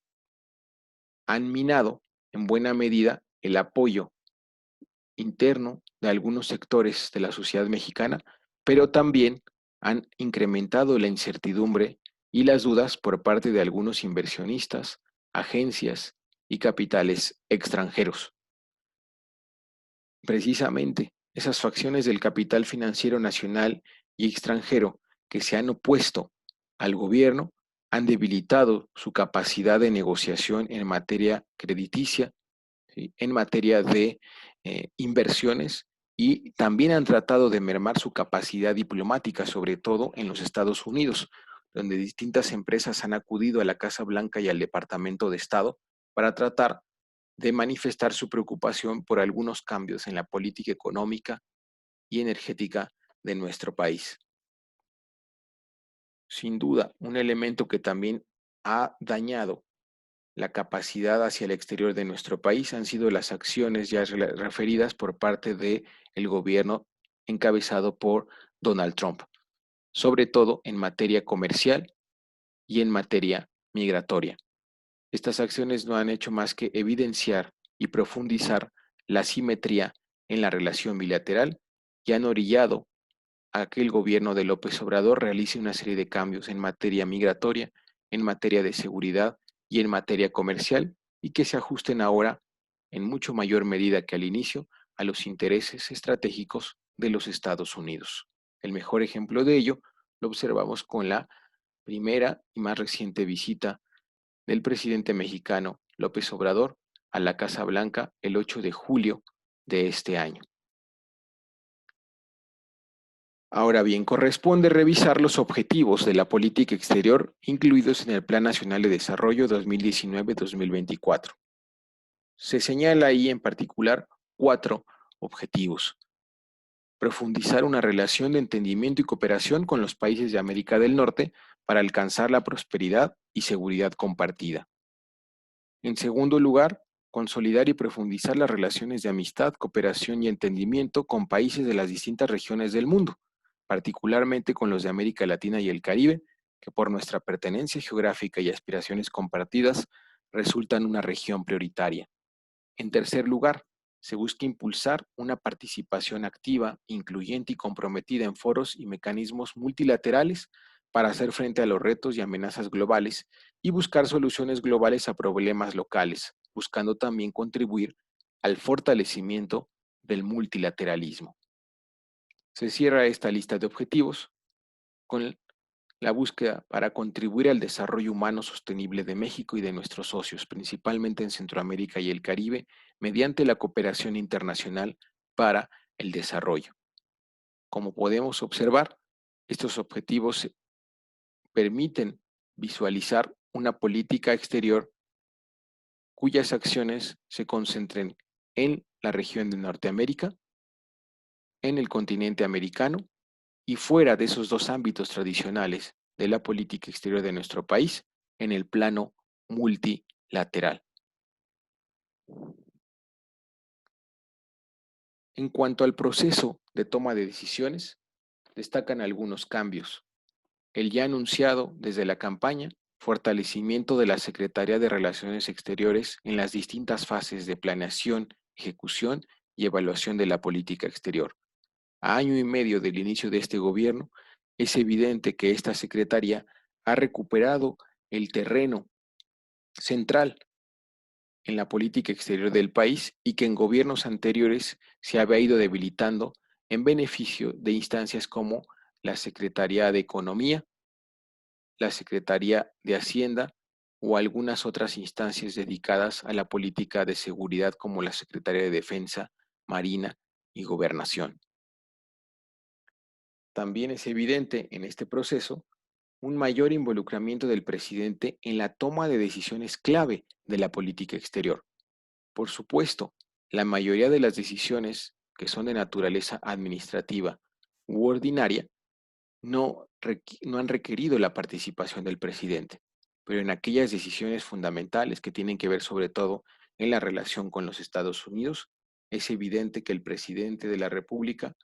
han minado en buena medida el apoyo interno de algunos sectores de la sociedad mexicana, pero también han incrementado la incertidumbre y las dudas por parte de algunos inversionistas, agencias y capitales extranjeros. Precisamente, esas facciones del capital financiero nacional y extranjero que se han opuesto al gobierno han debilitado su capacidad de negociación en materia crediticia, ¿sí?, en materia de inversiones, y también han tratado de mermar su capacidad diplomática, sobre todo en los Estados Unidos, donde distintas empresas han acudido a la Casa Blanca y al Departamento de Estado para tratar de manifestar su preocupación por algunos cambios en la política económica y energética de nuestro país. Sin duda, un elemento que también ha dañado la capacidad hacia el exterior de nuestro país han sido las acciones ya referidas por parte del gobierno encabezado por Donald Trump, sobre todo en materia comercial y en materia migratoria. Estas acciones no han hecho más que evidenciar y profundizar la asimetría en la relación bilateral y han orillado a que el gobierno de López Obrador realice una serie de cambios en materia migratoria, en materia de seguridad y en materia comercial, y que se ajusten ahora en mucho mayor medida que al inicio a los intereses estratégicos de los Estados Unidos. El mejor ejemplo de ello lo observamos con la primera y más reciente visita del presidente mexicano López Obrador a la Casa Blanca el 8 de julio de este año. Ahora bien, corresponde revisar los objetivos de la política exterior incluidos en el Plan Nacional de Desarrollo 2019-2024. Se señala ahí en particular 4 objetivos. profundizar una relación de entendimiento y cooperación con los países de América del Norte para alcanzar la prosperidad y seguridad compartida. En segundo lugar, consolidar y profundizar las relaciones de amistad, cooperación y entendimiento con países de las distintas regiones del mundo, particularmente con los de América Latina y el Caribe, que por nuestra pertenencia geográfica y aspiraciones compartidas resultan una región prioritaria. En tercer lugar, se busca impulsar una participación activa, incluyente y comprometida en foros y mecanismos multilaterales para hacer frente a los retos y amenazas globales y buscar soluciones globales a problemas locales, buscando también contribuir al fortalecimiento del multilateralismo. Se cierra esta lista de objetivos con la búsqueda para contribuir al desarrollo humano sostenible de México y de nuestros socios, principalmente en Centroamérica y el Caribe, mediante la cooperación internacional para el desarrollo. Como podemos observar, estos objetivos permiten visualizar una política exterior cuyas acciones se concentren en la región de Norteamérica, en el continente americano y fuera de esos dos ámbitos tradicionales de la política exterior de nuestro país, en el plano multilateral. En cuanto al proceso de toma de decisiones, destacan algunos cambios. El ya anunciado desde la campaña, fortalecimiento de la Secretaría de Relaciones Exteriores en las distintas fases de planeación, ejecución y evaluación de la política exterior. A año y medio del inicio de este gobierno, es evidente que esta Secretaría ha recuperado el terreno central en la política exterior del país y que en gobiernos anteriores se había ido debilitando en beneficio de instancias como la Secretaría de Economía, la Secretaría de Hacienda o algunas otras instancias dedicadas a la política de seguridad como la Secretaría de Defensa, Marina y Gobernación. También es evidente en este proceso un mayor involucramiento del presidente en la toma de decisiones clave de la política exterior. Por supuesto, la mayoría de las decisiones que son de naturaleza administrativa u ordinaria no han requerido la participación del presidente, pero en aquellas decisiones fundamentales que tienen que ver sobre todo en la relación con los Estados Unidos, es evidente que el presidente de la República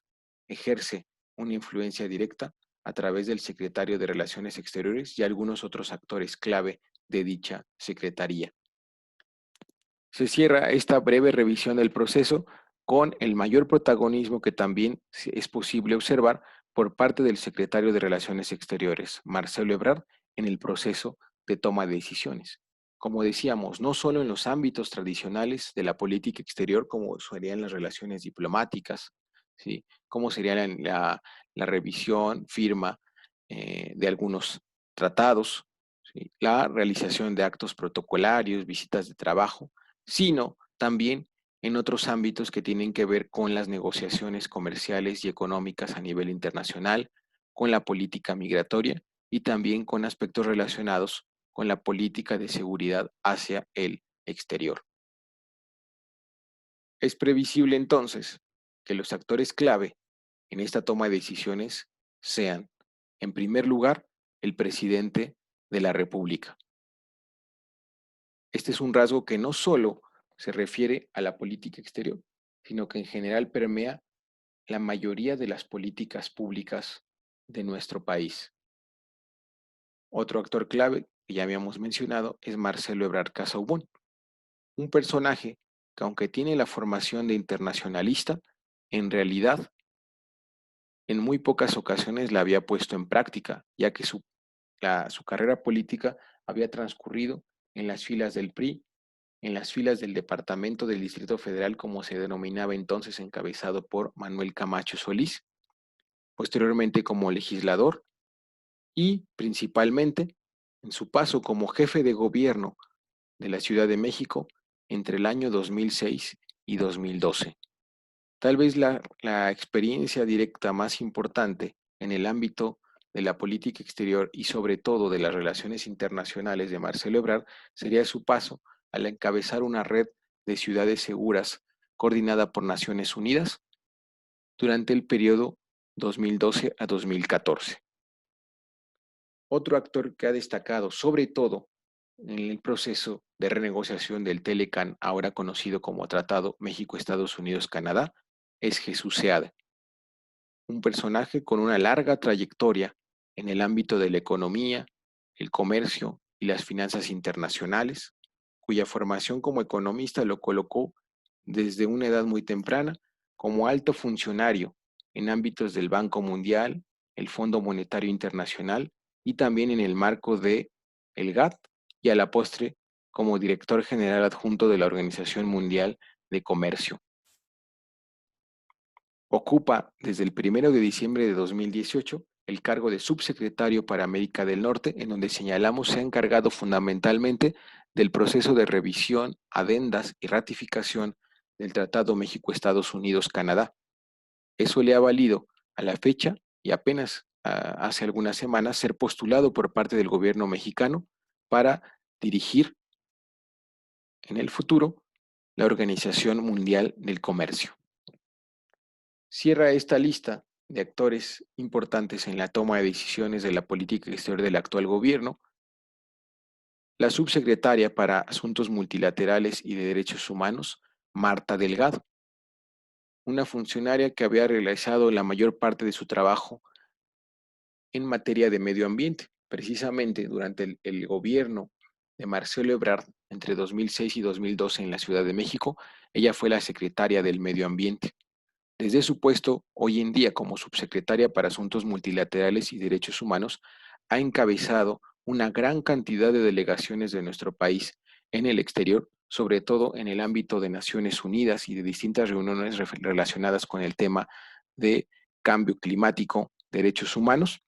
ejerce una influencia directa a través del secretario de Relaciones Exteriores y algunos otros actores clave de dicha secretaría. Se cierra esta breve revisión del proceso con el mayor protagonismo que también es posible observar por parte del secretario de Relaciones Exteriores, Marcelo Ebrard, en el proceso de toma de decisiones. Como decíamos, no solo en los ámbitos tradicionales de la política exterior, como serían las relaciones diplomáticas, ¿sí? Como sería la revisión, firma de algunos tratados, ¿sí? La realización de actos protocolarios, visitas de trabajo, sino también en otros ámbitos que tienen que ver con las negociaciones comerciales y económicas a nivel internacional, con la política migratoria y también con aspectos relacionados con la política de seguridad hacia el exterior. Es previsible entonces que los actores clave en esta toma de decisiones sean, en primer lugar, el presidente de la República. Este es un rasgo que no solo se refiere a la política exterior, sino que en general permea la mayoría de las políticas públicas de nuestro país. Otro actor clave que ya habíamos mencionado es Marcelo Ebrard Casaubon, un personaje que aunque tiene la formación de internacionalista, en realidad en muy pocas ocasiones la había puesto en práctica, ya que su carrera política había transcurrido en las filas del PRI, en las filas del Departamento del Distrito Federal, como se denominaba entonces, encabezado por Manuel Camacho Solís, posteriormente como legislador y principalmente en su paso como jefe de gobierno de la Ciudad de México entre el año 2006 y 2012. Tal vez la experiencia directa más importante en el ámbito de la política exterior y sobre todo de las relaciones internacionales de Marcelo Ebrard sería su paso al encabezar una red de ciudades seguras coordinada por Naciones Unidas durante el periodo 2012 a 2014. Otro actor que ha destacado, sobre todo en el proceso de renegociación del Telecan, ahora conocido como Tratado México-Estados Unidos-Canadá, es Jesús Seade, un personaje con una larga trayectoria en el ámbito de la economía, el comercio y las finanzas internacionales, cuya formación como economista lo colocó desde una edad muy temprana como alto funcionario en ámbitos del Banco Mundial, el Fondo Monetario Internacional y también en el marco de el GATT y a la postre como director general adjunto de la Organización Mundial de Comercio. Ocupa desde el 1 de diciembre de 2018 el cargo de subsecretario para América del Norte, en donde señalamos se ha encargado fundamentalmente del proceso de revisión, adendas y ratificación del Tratado México-Estados Unidos-Canadá. Eso le ha valido a la fecha y apenas hace algunas semanas ser postulado por parte del gobierno mexicano para dirigir en el futuro la Organización Mundial del Comercio. Cierra esta lista de actores importantes en la toma de decisiones de la política exterior del actual gobierno, la subsecretaria para Asuntos Multilaterales y de Derechos Humanos, Marta Delgado, una funcionaria que había realizado la mayor parte de su trabajo en materia de medio ambiente, precisamente durante el gobierno de Marcelo Ebrard entre 2006 y 2012 en la Ciudad de México. Ella fue la secretaria del Medio Ambiente. Desde su puesto, hoy en día como subsecretaria para Asuntos Multilaterales y Derechos Humanos, ha encabezado una gran cantidad de delegaciones de nuestro país en el exterior, sobre todo en el ámbito de Naciones Unidas y de distintas reuniones relacionadas con el tema de cambio climático, derechos humanos,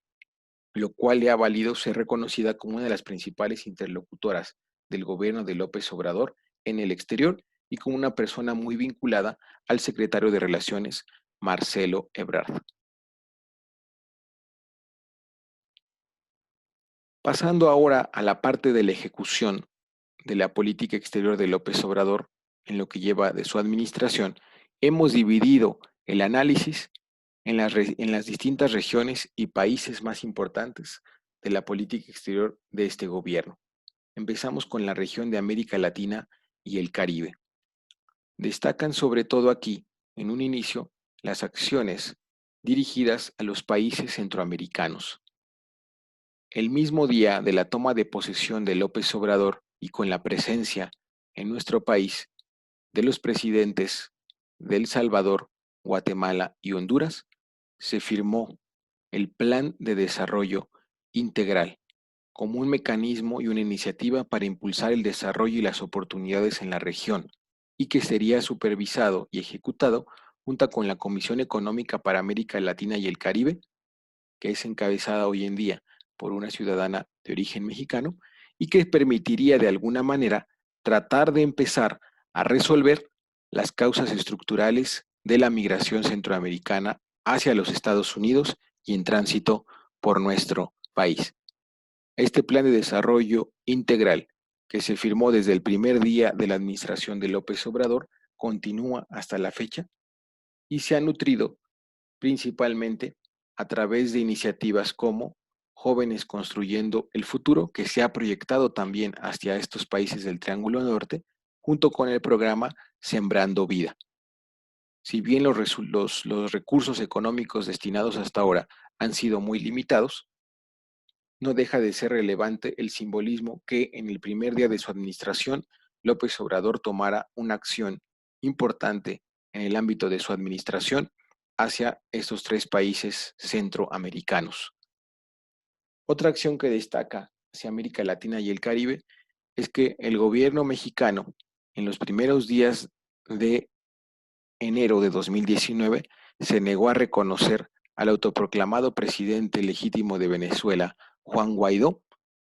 lo cual le ha valido ser reconocida como una de las principales interlocutoras del gobierno de López Obrador en el exterior y como una persona muy vinculada al secretario de Relaciones, Marcelo Ebrard. Pasando ahora a la parte de la ejecución de la política exterior de López Obrador en lo que lleva de su administración, hemos dividido el análisis en las distintas regiones y países más importantes de la política exterior de este gobierno. Empezamos con la región de América Latina y el Caribe. Destacan sobre todo aquí, en un inicio, las acciones dirigidas a los países centroamericanos. El mismo día de la toma de posesión de López Obrador y con la presencia en nuestro país de los presidentes de El Salvador, Guatemala y Honduras, se firmó el Plan de Desarrollo Integral como un mecanismo y una iniciativa para impulsar el desarrollo y las oportunidades en la región, y que sería supervisado y ejecutado junto con la Comisión Económica para América Latina y el Caribe, que es encabezada hoy en día por una ciudadana de origen mexicano, y que permitiría de alguna manera tratar de empezar a resolver las causas estructurales de la migración centroamericana hacia los Estados Unidos y en tránsito por nuestro país. Este plan de desarrollo integral, que se firmó desde el primer día de la administración de López Obrador, continúa hasta la fecha y se ha nutrido principalmente a través de iniciativas como Jóvenes Construyendo el Futuro, que se ha proyectado también hacia estos países del Triángulo Norte, junto con el programa Sembrando Vida. Si bien los recursos económicos destinados hasta ahora han sido muy limitados, no deja de ser relevante el simbolismo que en el primer día de su administración López Obrador tomara una acción importante en el ámbito de su administración hacia estos tres países centroamericanos. Otra acción que destaca hacia América Latina y el Caribe es que el gobierno mexicano en los primeros días de enero de 2019 se negó a reconocer al autoproclamado presidente legítimo de Venezuela, Juan Guaidó,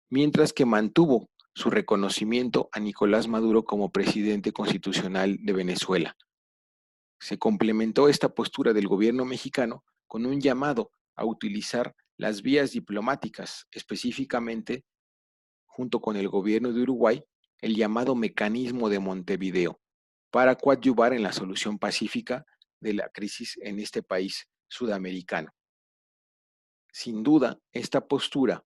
mientras que mantuvo su reconocimiento a Nicolás Maduro como presidente constitucional de Venezuela. Se complementó esta postura del gobierno mexicano con un llamado a utilizar las vías diplomáticas, específicamente junto con el gobierno de Uruguay, el llamado mecanismo de Montevideo, para coadyuvar en la solución pacífica de la crisis en este país sudamericano. Sin duda, esta postura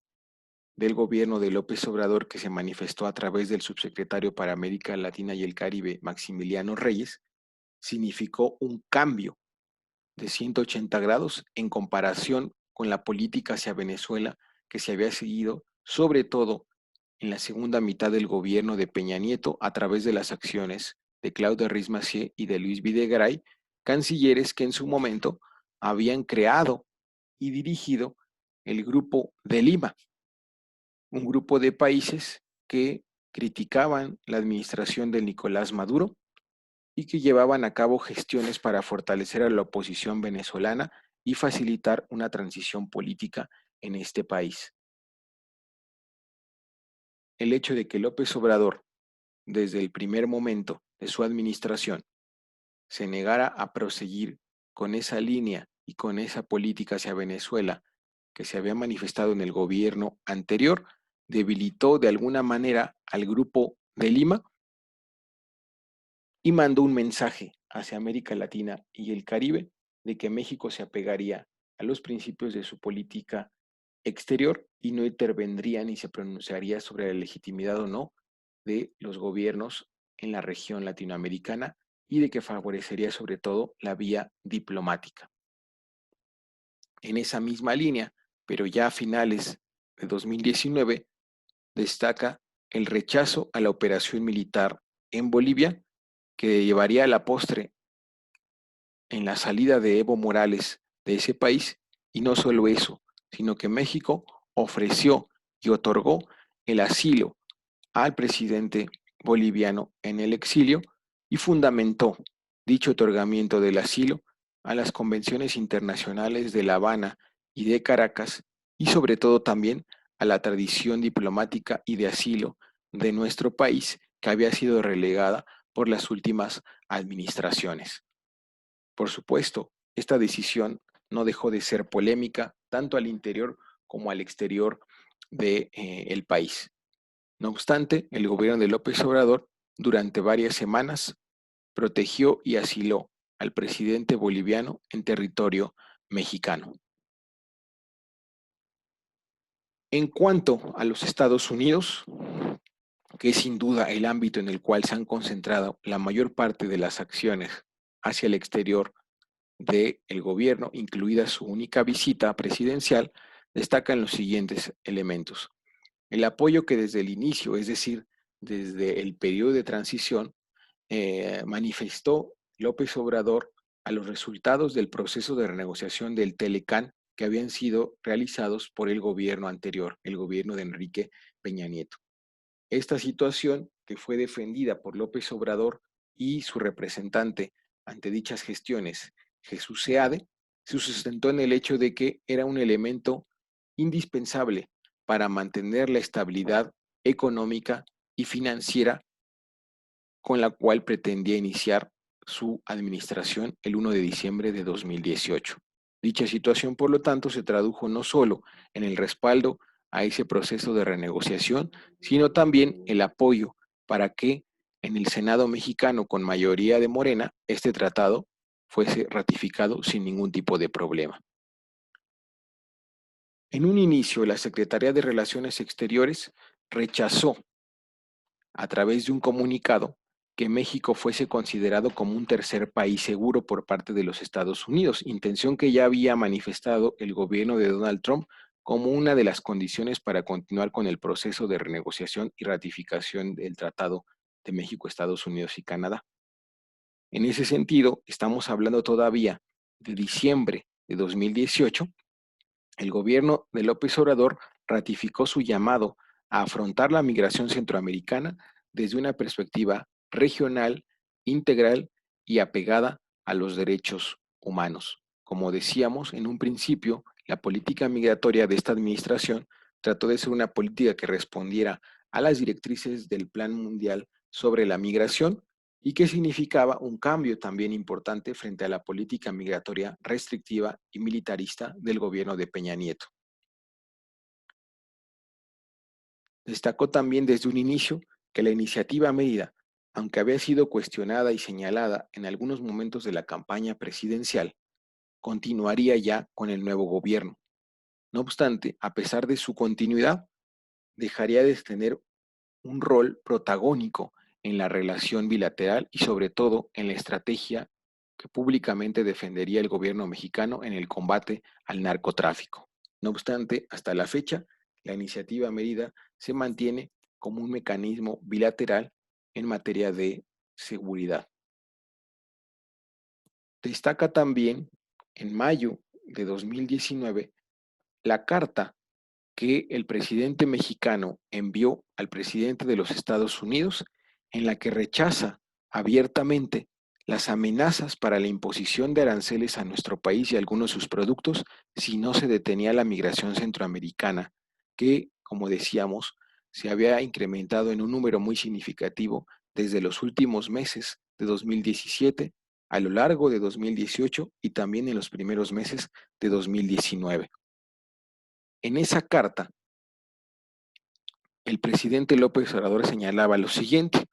del gobierno de López Obrador, que se manifestó a través del subsecretario para América Latina y el Caribe, Maximiliano Reyes, significó un cambio de 180 grados en comparación con la política hacia Venezuela que se había seguido, sobre todo en la segunda mitad del gobierno de Peña Nieto, a través de las acciones de Claudia Ruiz Massieu y de Luis Videgaray, cancilleres que en su momento habían creado y dirigido el Grupo de Lima, un grupo de países que criticaban la administración de Nicolás Maduro y que llevaban a cabo gestiones para fortalecer a la oposición venezolana y facilitar una transición política en este país. El hecho de que López Obrador, desde el primer momento de su administración, se negara a proseguir con esa línea y con esa política hacia Venezuela que se había manifestado en el gobierno anterior, debilitó de alguna manera al Grupo de Lima y mandó un mensaje hacia América Latina y el Caribe de que México se apegaría a los principios de su política exterior y no intervendría ni se pronunciaría sobre la legitimidad o no de los gobiernos en la región latinoamericana y de que favorecería sobre todo la vía diplomática. En esa misma línea, pero ya a finales de 2019, destaca el rechazo a la operación militar en Bolivia, que llevaría a la postre en la salida de Evo Morales de ese país, y no solo eso, sino que México ofreció y otorgó el asilo al presidente boliviano en el exilio y fundamentó dicho otorgamiento del asilo a las convenciones internacionales de La Habana y de Caracas y sobre todo también a la tradición diplomática y de asilo de nuestro país que había sido relegada por las últimas administraciones. Por supuesto, esta decisión no dejó de ser polémica tanto al interior como al exterior del país. No obstante, el gobierno de López Obrador durante varias semanas protegió y asiló al presidente boliviano en territorio mexicano. En cuanto a los Estados Unidos, que es sin duda el ámbito en el cual se han concentrado la mayor parte de las acciones hacia el exterior del gobierno, incluida su única visita presidencial, destacan los siguientes elementos. El apoyo que desde el inicio, es decir, desde el periodo de transición, manifestó López Obrador a los resultados del proceso de renegociación del Telecán que habían sido realizados por el gobierno anterior, el gobierno de Enrique Peña Nieto. Esta situación, que fue defendida por López Obrador y su representante ante dichas gestiones, Jesús Seade, se sustentó en el hecho de que era un elemento indispensable para mantener la estabilidad económica y financiera con la cual pretendía iniciar su administración el 1 de diciembre de 2018. Dicha situación, por lo tanto, se tradujo no solo en el respaldo a ese proceso de renegociación, sino también el apoyo para que en el Senado mexicano, con mayoría de Morena, este tratado fuese ratificado sin ningún tipo de problema. En un inicio, la Secretaría de Relaciones Exteriores rechazó a través de un comunicado que México fuese considerado como un tercer país seguro por parte de los Estados Unidos, intención que ya había manifestado el gobierno de Donald Trump como una de las condiciones para continuar con el proceso de renegociación y ratificación del Tratado de México, Estados Unidos y Canadá. En ese sentido, estamos hablando todavía de diciembre de 2018. El gobierno de López Obrador ratificó su llamado a afrontar la migración centroamericana desde una perspectiva regional, integral y apegada a los derechos humanos. Como decíamos en un principio, la política migratoria de esta administración trató de ser una política que respondiera a las directrices del Plan Mundial sobre la Migración y que significaba un cambio también importante frente a la política migratoria restrictiva y militarista del gobierno de Peña Nieto. Destacó también desde un inicio que la iniciativa Mérida Aunque había sido cuestionada y señalada en algunos momentos de la campaña presidencial, continuaría ya con el nuevo gobierno. No obstante, a pesar de su continuidad, dejaría de tener un rol protagónico en la relación bilateral y sobre todo en la estrategia que públicamente defendería el gobierno mexicano en el combate al narcotráfico. No obstante, hasta la fecha, la iniciativa Mérida se mantiene como un mecanismo bilateral en materia de seguridad. Destaca también, en mayo de 2019, la carta que el presidente mexicano envió al presidente de los Estados Unidos, en la que rechaza abiertamente las amenazas para la imposición de aranceles a nuestro país y a algunos de sus productos si no se detenía la migración centroamericana, que, como decíamos, se había incrementado en un número muy significativo desde los últimos meses de 2017, a lo largo de 2018 y también en los primeros meses de 2019. En esa carta, el presidente López Obrador señalaba lo siguiente: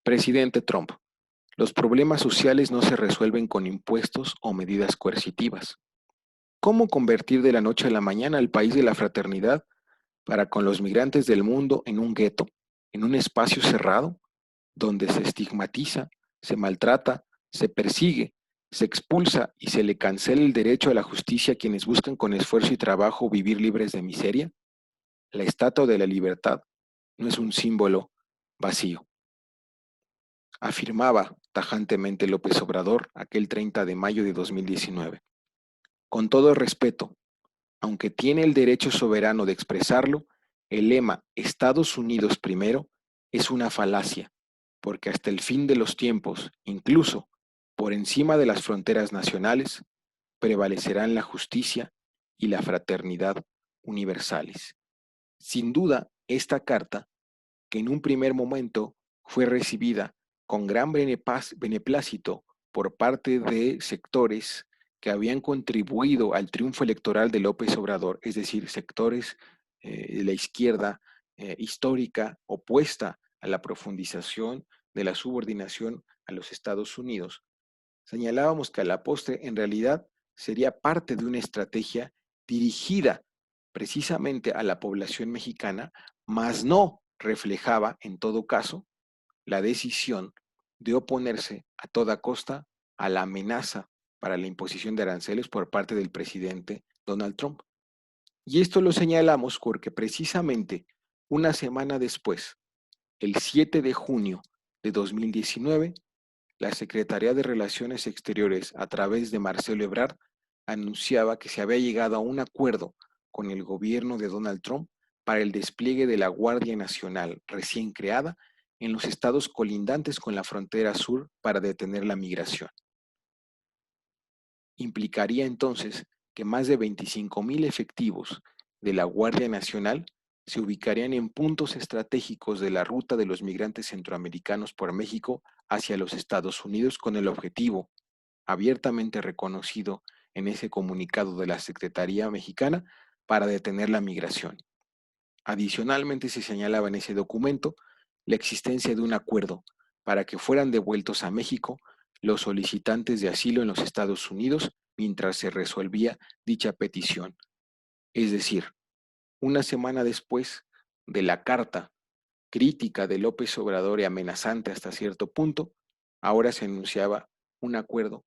presidente Trump, los problemas sociales no se resuelven con impuestos o medidas coercitivas. ¿Cómo convertir de la noche a la mañana al país de la fraternidad para con los migrantes del mundo en un gueto, en un espacio cerrado, donde se estigmatiza, se maltrata, se persigue, se expulsa y se le cancela el derecho a la justicia a quienes buscan con esfuerzo y trabajo vivir libres de miseria? La estatua de la libertad no es un símbolo vacío, afirmaba tajantemente López Obrador aquel 30 de mayo de 2019. Con todo respeto, aunque tiene el derecho soberano de expresarlo, el lema Estados Unidos primero es una falacia, porque hasta el fin de los tiempos, incluso por encima de las fronteras nacionales, prevalecerán la justicia y la fraternidad universales. Sin duda, esta carta, que en un primer momento fue recibida con gran beneplácito por parte de sectores que habían contribuido al triunfo electoral de López Obrador, es decir, sectores de la izquierda histórica opuesta a la profundización de la subordinación a los Estados Unidos. Señalábamos que a la postre en realidad sería parte de una estrategia dirigida precisamente a la población mexicana, mas no reflejaba en todo caso la decisión de oponerse a toda costa a la amenaza para la imposición de aranceles por parte del presidente Donald Trump. Y esto lo señalamos porque precisamente una semana después, el 7 de junio de 2019, la Secretaría de Relaciones Exteriores, a través de Marcelo Ebrard, anunciaba que se había llegado a un acuerdo con el gobierno de Donald Trump para el despliegue de la Guardia Nacional recién creada en los estados colindantes con la frontera sur para detener la migración. Implicaría entonces que más de 25,000 efectivos de la Guardia Nacional se ubicarían en puntos estratégicos de la ruta de los migrantes centroamericanos por México hacia los Estados Unidos con el objetivo, abiertamente reconocido en ese comunicado de la Secretaría Mexicana, para detener la migración. Adicionalmente se señalaba en ese documento la existencia de un acuerdo para que fueran devueltos a México los solicitantes de asilo en los Estados Unidos mientras se resolvía dicha petición. Es decir, una semana después de la carta crítica de López Obrador y amenazante hasta cierto punto, ahora se anunciaba un acuerdo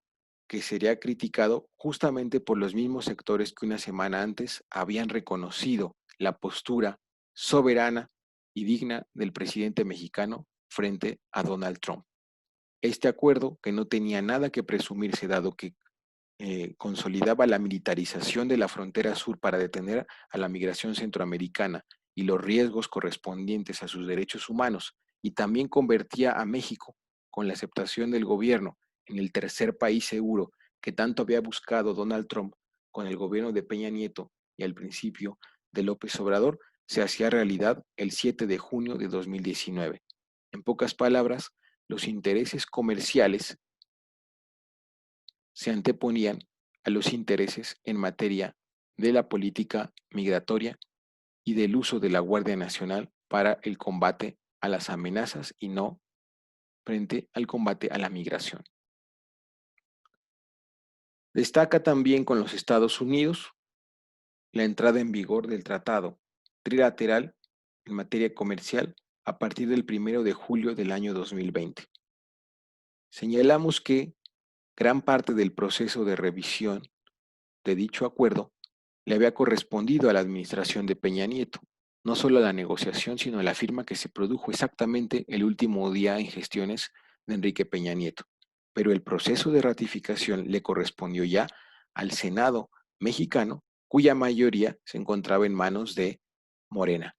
que sería criticado justamente por los mismos sectores que una semana antes habían reconocido la postura soberana y digna del presidente mexicano frente a Donald Trump. Este acuerdo, que no tenía nada que presumirse dado que consolidaba la militarización de la frontera sur para detener a la migración centroamericana y los riesgos correspondientes a sus derechos humanos, y también convertía a México, con la aceptación del gobierno, en el tercer país seguro que tanto había buscado Donald Trump con el gobierno de Peña Nieto y al principio de López Obrador, se hacía realidad el 7 de junio de 2019. En pocas palabras, los intereses comerciales se anteponían a los intereses en materia de la política migratoria y del uso de la Guardia Nacional para el combate a las amenazas y no frente al combate a la migración. Destaca también con los Estados Unidos la entrada en vigor del tratado trilateral en materia comercial a partir del 1 de julio del año 2020. Señalamos que gran parte del proceso de revisión de dicho acuerdo le había correspondido a la administración de Peña Nieto, no solo a la negociación, sino a la firma que se produjo exactamente el último día en gestiones de Enrique Peña Nieto. Pero el proceso de ratificación le correspondió ya al Senado mexicano, cuya mayoría se encontraba en manos de Morena.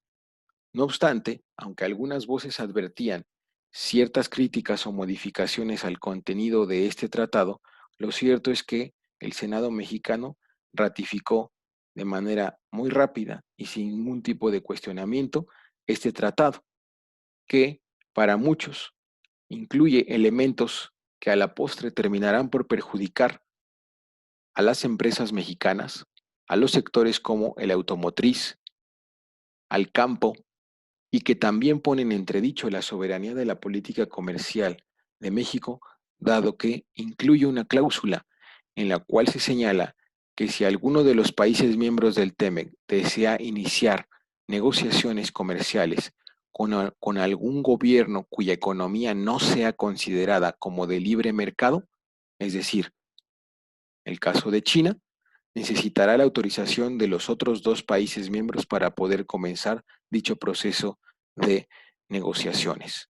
No obstante, aunque algunas voces advertían ciertas críticas o modificaciones al contenido de este tratado, lo cierto es que el Senado mexicano ratificó de manera muy rápida y sin ningún tipo de cuestionamiento este tratado, que para muchos incluye elementos que a la postre terminarán por perjudicar a las empresas mexicanas, a los sectores como el automotriz, al campo, y que también ponen en entredicho la soberanía de la política comercial de México, dado que incluye una cláusula en la cual se señala que si alguno de los países miembros del TEMEC desea iniciar negociaciones comerciales con algún gobierno cuya economía no sea considerada como de libre mercado, es decir, el caso de China, necesitará la autorización de los otros dos países miembros para poder comenzar dicho proceso de negociaciones.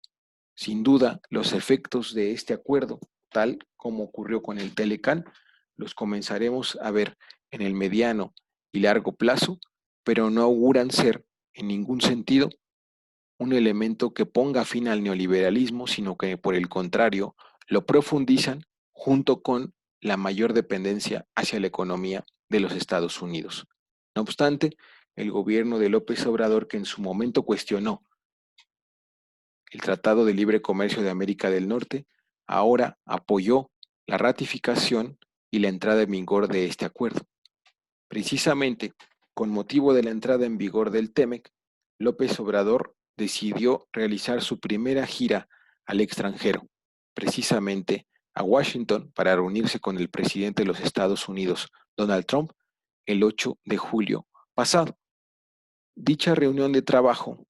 Sin duda, los efectos de este acuerdo, tal como ocurrió con el Telecán, los comenzaremos a ver en el mediano y largo plazo, pero no auguran ser, en ningún sentido, un elemento que ponga fin al neoliberalismo, sino que por el contrario, lo profundizan junto con la mayor dependencia hacia la economía de los Estados Unidos. No obstante, el gobierno de López Obrador, que en su momento cuestionó el Tratado de Libre Comercio de América del Norte, ahora apoyó la ratificación y la entrada en vigor de este acuerdo. Precisamente, con motivo de la entrada en vigor del TEMEC, López Obrador decidió realizar su primera gira al extranjero, precisamente a Washington, para reunirse con el presidente de los Estados Unidos, Donald Trump, el 8 de julio pasado. Dicha reunión de trabajo,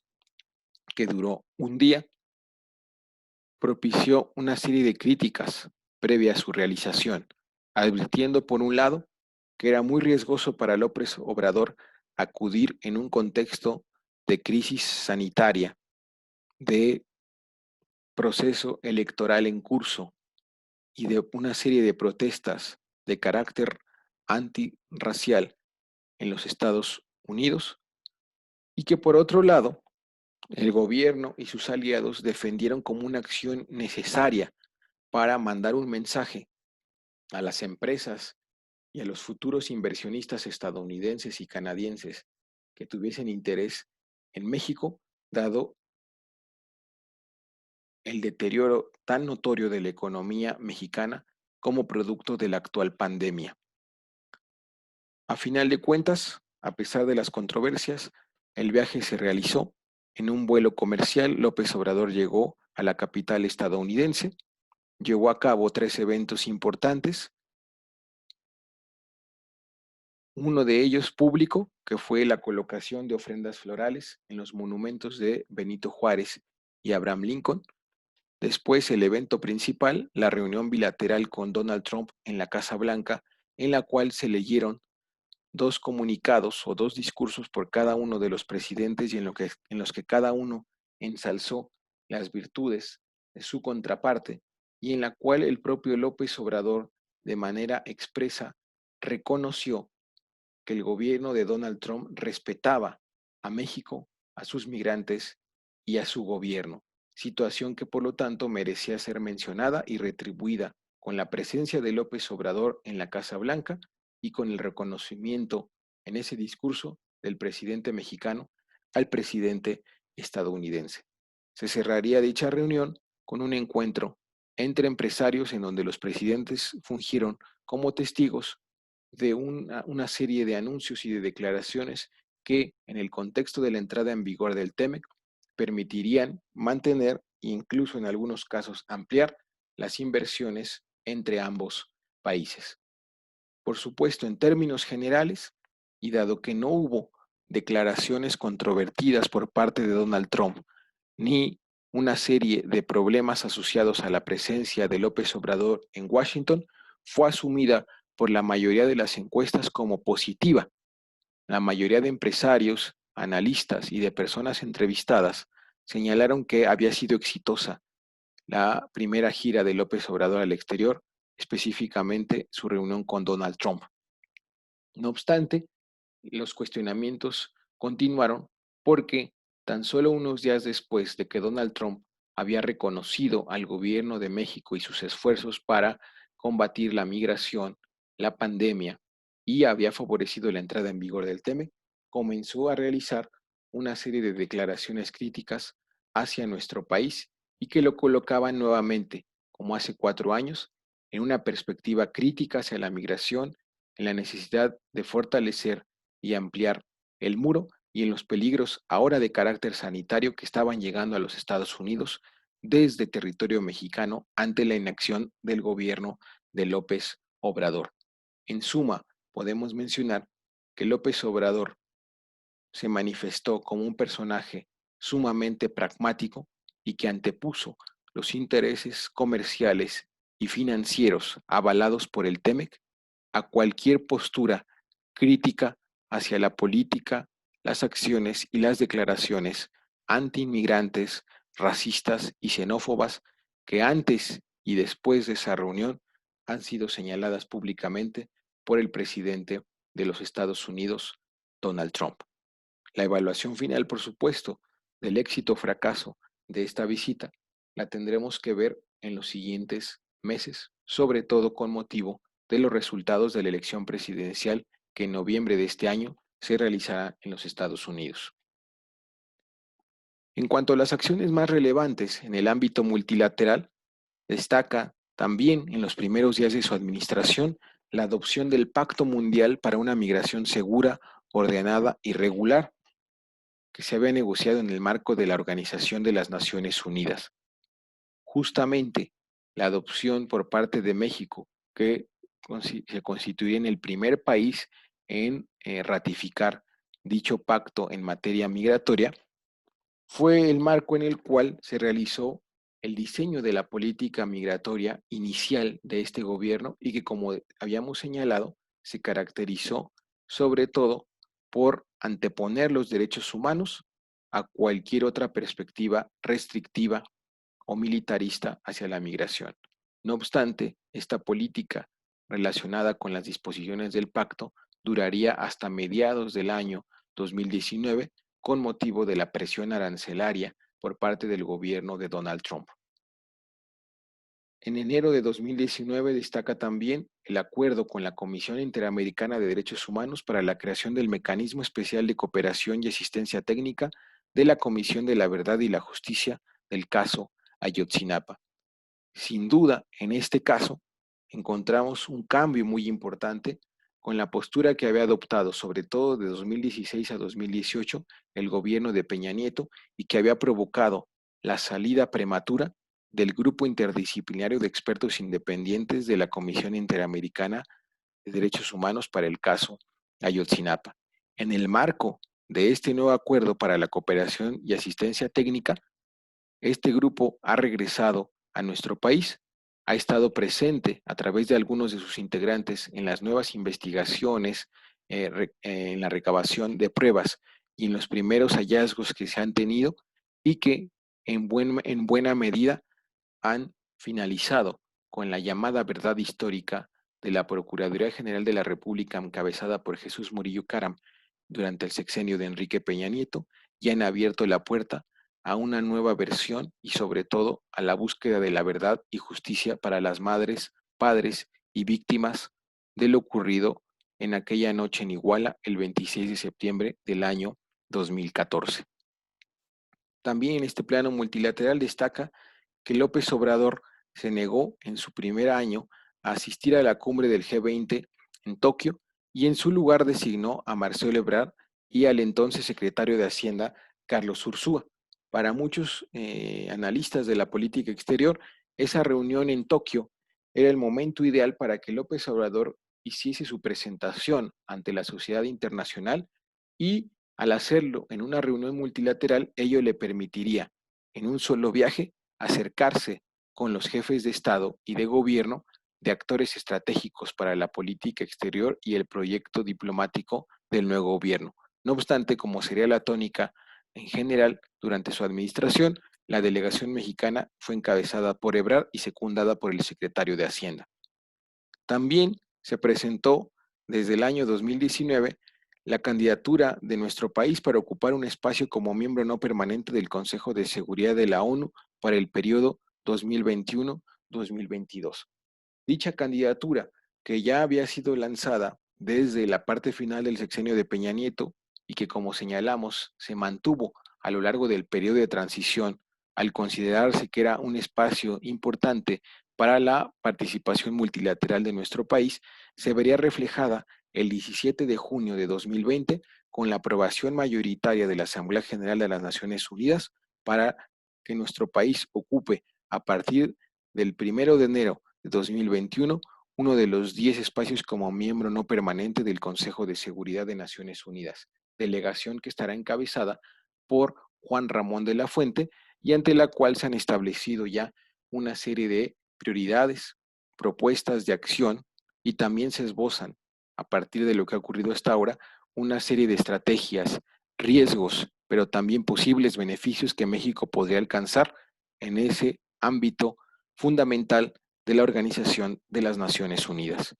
que duró un día, propició una serie de críticas previa a su realización, advirtiendo por un lado que era muy riesgoso para López Obrador acudir en un contexto de crisis sanitaria, de proceso electoral en curso y de una serie de protestas de carácter antirracial en los Estados Unidos, y que por otro lado el gobierno y sus aliados defendieron como una acción necesaria para mandar un mensaje a las empresas y a los futuros inversionistas estadounidenses y canadienses que tuviesen interés en México, dado el deterioro tan notorio de la economía mexicana como producto de la actual pandemia. A final de cuentas, a pesar de las controversias, el viaje se realizó en un vuelo comercial. López Obrador llegó a la capital estadounidense, llevó a cabo 3 eventos importantes, uno de ellos público, que fue la colocación de ofrendas florales en los monumentos de Benito Juárez y Abraham Lincoln. Después, el evento principal, la reunión bilateral con Donald Trump en la Casa Blanca, en la cual se leyeron 2 comunicados o 2 discursos por cada uno de los presidentes, y en los que cada uno ensalzó las virtudes de su contraparte, y en la cual el propio López Obrador de manera expresa reconoció que el gobierno de Donald Trump respetaba a México, a sus migrantes y a su gobierno, situación que por lo tanto merecía ser mencionada y retribuida con la presencia de López Obrador en la Casa Blanca y con el reconocimiento en ese discurso del presidente mexicano al presidente estadounidense. Se cerraría dicha reunión con un encuentro entre empresarios en donde los presidentes fungieron como testigos de una serie de anuncios y de declaraciones que, en el contexto de la entrada en vigor del TEMEC, permitirían mantener e incluso en algunos casos ampliar las inversiones entre ambos países. Por supuesto, en términos generales, y dado que no hubo declaraciones controvertidas por parte de Donald Trump, ni una serie de problemas asociados a la presencia de López Obrador en Washington, fue asumida por la mayoría de las encuestas como positiva. La mayoría de empresarios, analistas y de personas entrevistadas señalaron que había sido exitosa la primera gira de López Obrador al exterior, específicamente su reunión con Donald Trump. No obstante, los cuestionamientos continuaron porque tan solo unos días después de que Donald Trump había reconocido al gobierno de México y sus esfuerzos para combatir la migración, la pandemia y había favorecido la entrada en vigor del TEMEC, comenzó a realizar una serie de declaraciones críticas hacia nuestro país y que lo colocaban nuevamente, como hace 4 años, en una perspectiva crítica hacia la migración, en la necesidad de fortalecer y ampliar el muro y en los peligros ahora de carácter sanitario que estaban llegando a los Estados Unidos desde territorio mexicano ante la inacción del gobierno de López Obrador. En suma, podemos mencionar que López Obrador se manifestó como un personaje sumamente pragmático y que antepuso los intereses comerciales y financieros avalados por el TEMEC a cualquier postura crítica hacia la política, las acciones y las declaraciones antiinmigrantes, racistas y xenófobas que antes y después de esa reunión han sido señaladas públicamente por el presidente de los Estados Unidos, Donald Trump. La evaluación final, por supuesto, del éxito o fracaso de esta visita la tendremos que ver en los siguientes meses, sobre todo con motivo de los resultados de la elección presidencial que en noviembre de este año se realizará en los Estados Unidos. En cuanto a las acciones más relevantes en el ámbito multilateral, destaca también en los primeros días de su administración la adopción del Pacto Mundial para una Migración Segura, Ordenada y Regular, que se había negociado en el marco de la Organización de las Naciones Unidas. Justamente la adopción por parte de México, que se constituye en el primer país en ratificar dicho pacto en materia migratoria, fue el marco en el cual se realizó el diseño de la política migratoria inicial de este gobierno y que, como habíamos señalado, se caracterizó sobre todo por anteponer los derechos humanos a cualquier otra perspectiva restrictiva o militarista hacia la migración. No obstante, esta política relacionada con las disposiciones del pacto duraría hasta mediados del año 2019 con motivo de la presión arancelaria por parte del gobierno de Donald Trump. En enero de 2019 destaca también el acuerdo con la Comisión Interamericana de Derechos Humanos para la creación del Mecanismo Especial de Cooperación y Asistencia Técnica de la Comisión de la Verdad y la Justicia del caso Ayotzinapa. Sin duda, en este caso, encontramos un cambio muy importante con la postura que había adoptado, sobre todo de 2016 a 2018, el gobierno de Peña Nieto y que había provocado la salida prematura del grupo interdisciplinario de expertos independientes de la Comisión Interamericana de Derechos Humanos para el caso Ayotzinapa. En el marco de este nuevo acuerdo para la cooperación y asistencia técnica, este grupo ha regresado a nuestro país, ha estado presente a través de algunos de sus integrantes en las nuevas investigaciones, en la recabación de pruebas y en los primeros hallazgos que se han tenido y que en buena medida han finalizado con la llamada verdad histórica de la Procuraduría General de la República encabezada por Jesús Murillo Caram durante el sexenio de Enrique Peña Nieto y han abierto la puerta a una nueva versión y sobre todo a la búsqueda de la verdad y justicia para las madres, padres y víctimas de lo ocurrido en aquella noche en Iguala el 26 de septiembre del año 2014. También en este plano multilateral destaca que López Obrador se negó en su primer año a asistir a la cumbre del G20 en Tokio y en su lugar designó a Marcelo Ebrard y al entonces secretario de Hacienda, Carlos Ursúa. Para muchos analistas de la política exterior, esa reunión en Tokio era el momento ideal para que López Obrador hiciese su presentación ante la sociedad internacional y al hacerlo en una reunión multilateral, ello le permitiría en un solo viaje acercarse con los jefes de Estado y de gobierno de actores estratégicos para la política exterior y el proyecto diplomático del nuevo gobierno. No obstante, como sería la tónica en general, durante su administración, la delegación mexicana fue encabezada por Ebrard y secundada por el secretario de Hacienda. También se presentó desde el año 2019 la candidatura de nuestro país para ocupar un espacio como miembro no permanente del Consejo de Seguridad de la ONU para el periodo 2021-2022. Dicha candidatura, que ya había sido lanzada desde la parte final del sexenio de Peña Nieto y que, como señalamos, se mantuvo a lo largo del periodo de transición, al considerarse que era un espacio importante para la participación multilateral de nuestro país, se vería reflejada el 17 de junio de 2020 con la aprobación mayoritaria de la Asamblea General de las Naciones Unidas para que nuestro país ocupe a partir del 1 de enero de 2021 uno de los 10 espacios como miembro no permanente del Consejo de Seguridad de Naciones Unidas, delegación que estará encabezada por Juan Ramón de la Fuente y ante la cual se han establecido ya una serie de prioridades, propuestas de acción y también se esbozan, a partir de lo que ha ocurrido hasta ahora, una serie de estrategias, riesgos, pero también posibles beneficios que México podría alcanzar en ese ámbito fundamental de la Organización de las Naciones Unidas.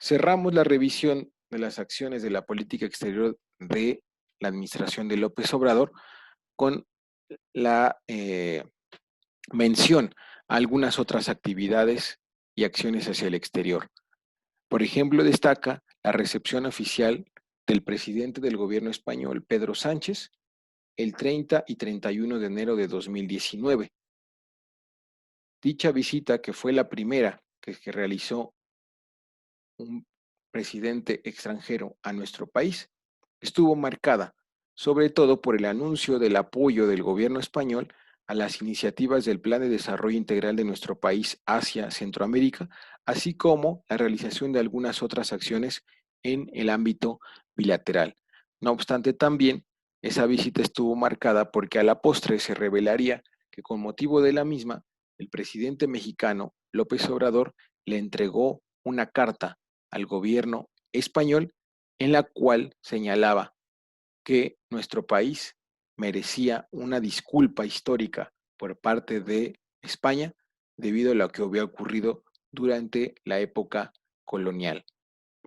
Cerramos la revisión de las acciones de la política exterior de la administración de López Obrador con la mención a algunas otras actividades y acciones hacia el exterior. Por ejemplo, destaca la recepción oficial del presidente del gobierno español, Pedro Sánchez, el 30 y 31 de enero de 2019. Dicha visita, que fue la primera que realizó un presidente extranjero a nuestro país, estuvo marcada sobre todo por el anuncio del apoyo del gobierno español a las iniciativas del Plan de Desarrollo Integral de nuestro país hacia Centroamérica, así como la realización de algunas otras acciones en el ámbito bilateral. No obstante, también esa visita estuvo marcada porque a la postre se revelaría que con motivo de la misma, el presidente mexicano López Obrador le entregó una carta al gobierno español en la cual señalaba que nuestro país merecía una disculpa histórica por parte de España debido a lo que había ocurrido durante la época colonial.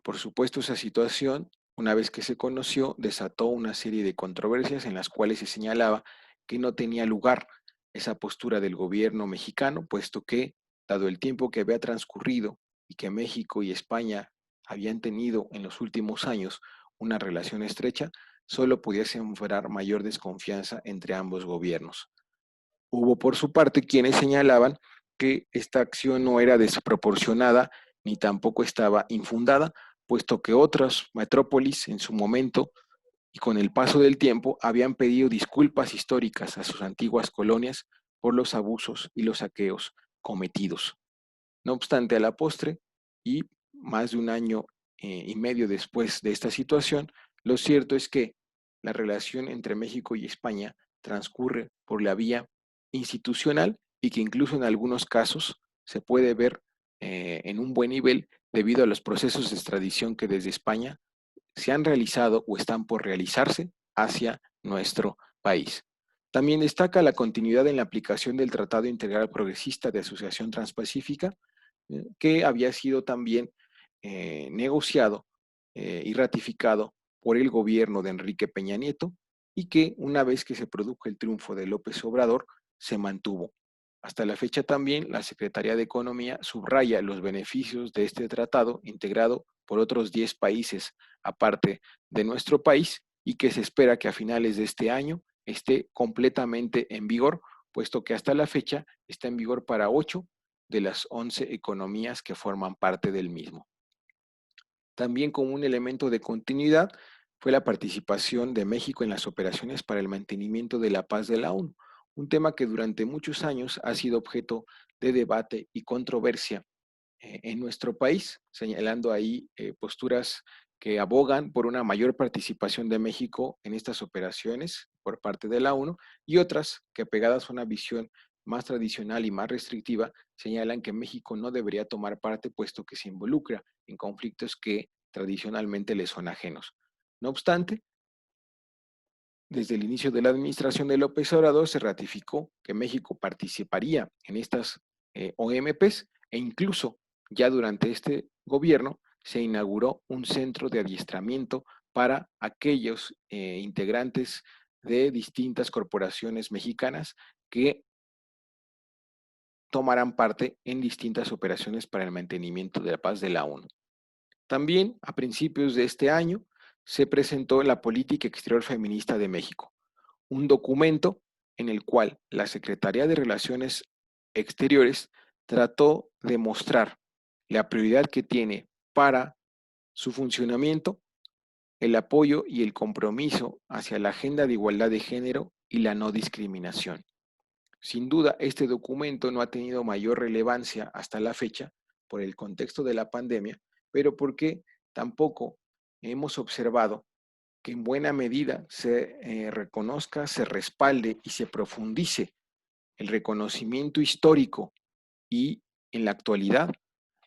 Por supuesto, esa situación, una vez que se conoció, desató una serie de controversias en las cuales se señalaba que no tenía lugar esa postura del gobierno mexicano, puesto que, dado el tiempo que había transcurrido y que México y España habían tenido en los últimos años una relación estrecha, solo podía sembrar mayor desconfianza entre ambos gobiernos. Hubo por su parte quienes señalaban que esta acción no era desproporcionada ni tampoco estaba infundada, puesto que otras metrópolis en su momento y con el paso del tiempo habían pedido disculpas históricas a sus antiguas colonias por los abusos y los saqueos cometidos. No obstante, a la postre, y más de un año y medio después de esta situación, lo cierto es que la relación entre México y España transcurre por la vía institucional y que incluso en algunos casos se puede ver en un buen nivel debido a los procesos de extradición que desde España se han realizado o están por realizarse hacia nuestro país. También destaca la continuidad en la aplicación del Tratado Integral Progresista de Asociación Transpacífica, que había sido también negociado y ratificado por el gobierno de Enrique Peña Nieto y que una vez que se produjo el triunfo de López Obrador, se mantuvo. Hasta la fecha también la Secretaría de Economía subraya los beneficios de este tratado integrado por otros 10 países aparte de nuestro país y que se espera que a finales de este año esté completamente en vigor, puesto que hasta la fecha está en vigor para 8 de las 11 economías que forman parte del mismo. También como un elemento de continuidad, fue la participación de México en las operaciones para el mantenimiento de la paz de la ONU, un tema que durante muchos años ha sido objeto de debate y controversia en nuestro país, señalando ahí posturas que abogan por una mayor participación de México en estas operaciones por parte de la ONU y otras que apegadas a una visión más tradicional y más restrictiva señalan que México no debería tomar parte puesto que se involucra en conflictos que tradicionalmente le son ajenos. No obstante, desde el inicio de la administración de López Obrador se ratificó que México participaría en estas OMPs e incluso ya durante este gobierno se inauguró un centro de adiestramiento para aquellos integrantes de distintas corporaciones mexicanas que tomarán parte en distintas operaciones para el mantenimiento de la paz de la ONU. También a principios de este año se presentó la Política Exterior Feminista de México, un documento en el cual la Secretaría de Relaciones Exteriores trató de mostrar la prioridad que tiene para su funcionamiento, el apoyo y el compromiso hacia la agenda de igualdad de género y la no discriminación. Sin duda, este documento no ha tenido mayor relevancia hasta la fecha por el contexto de la pandemia, pero porque tampoco hemos observado que en buena medida se reconozca, se respalde y se profundice el reconocimiento histórico y en la actualidad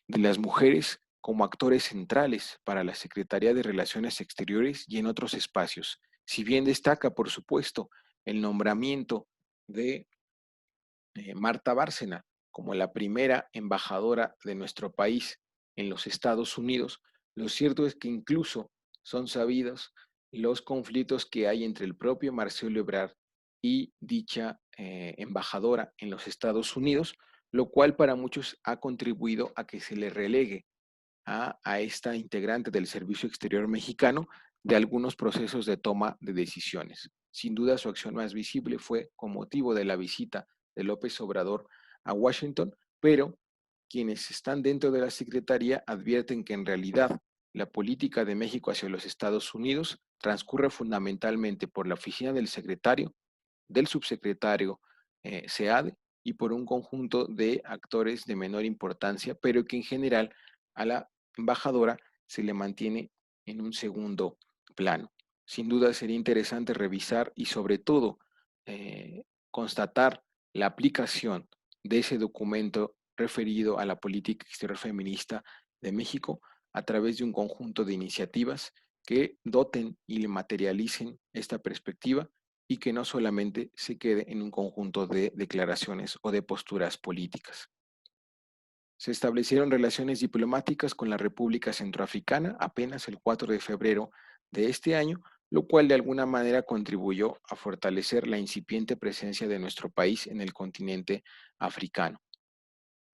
de las mujeres como actores centrales para la Secretaría de Relaciones Exteriores y en otros espacios. Si bien destaca, por supuesto, el nombramiento de Marta Bárcena como la primera embajadora de nuestro país en los Estados Unidos, lo cierto es que incluso son sabidos los conflictos que hay entre el propio Marcelo Ebrard y dicha embajadora en los Estados Unidos, lo cual para muchos ha contribuido a que se le relegue a esta integrante del Servicio Exterior mexicano de algunos procesos de toma de decisiones. Sin duda, su acción más visible fue con motivo de la visita de López Obrador a Washington, pero quienes están dentro de la Secretaría advierten que en realidad la política de México hacia los Estados Unidos transcurre fundamentalmente por la oficina del secretario, del subsecretario SEAD y por un conjunto de actores de menor importancia, pero que en general a la embajadora se le mantiene en un segundo plano. Sin duda sería interesante revisar y sobre todo constatar la aplicación de ese documento referido a la política exterior feminista de México a través de un conjunto de iniciativas que doten y le materialicen esta perspectiva y que no solamente se quede en un conjunto de declaraciones o de posturas políticas. Se establecieron relaciones diplomáticas con la República Centroafricana apenas el 4 de febrero de este año, lo cual de alguna manera contribuyó a fortalecer la incipiente presencia de nuestro país en el continente africano.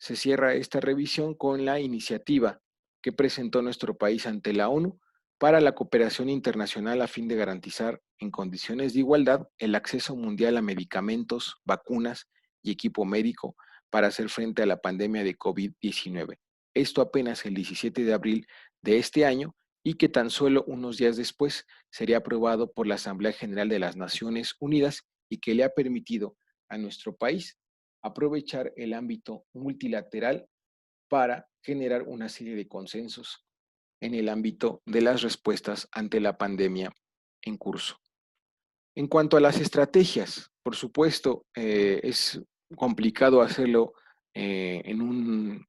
Se cierra esta revisión con la iniciativa que presentó nuestro país ante la ONU para la cooperación internacional a fin de garantizar en condiciones de igualdad el acceso mundial a medicamentos, vacunas y equipo médico para hacer frente a la pandemia de COVID-19. Esto apenas el 17 de abril de este año y que tan solo unos días después sería aprobado por la Asamblea General de las Naciones Unidas y que le ha permitido a nuestro país aprovechar el ámbito multilateral para generar una serie de consensos en el ámbito de las respuestas ante la pandemia en curso. En cuanto a las estrategias, por supuesto, es complicado hacerlo en un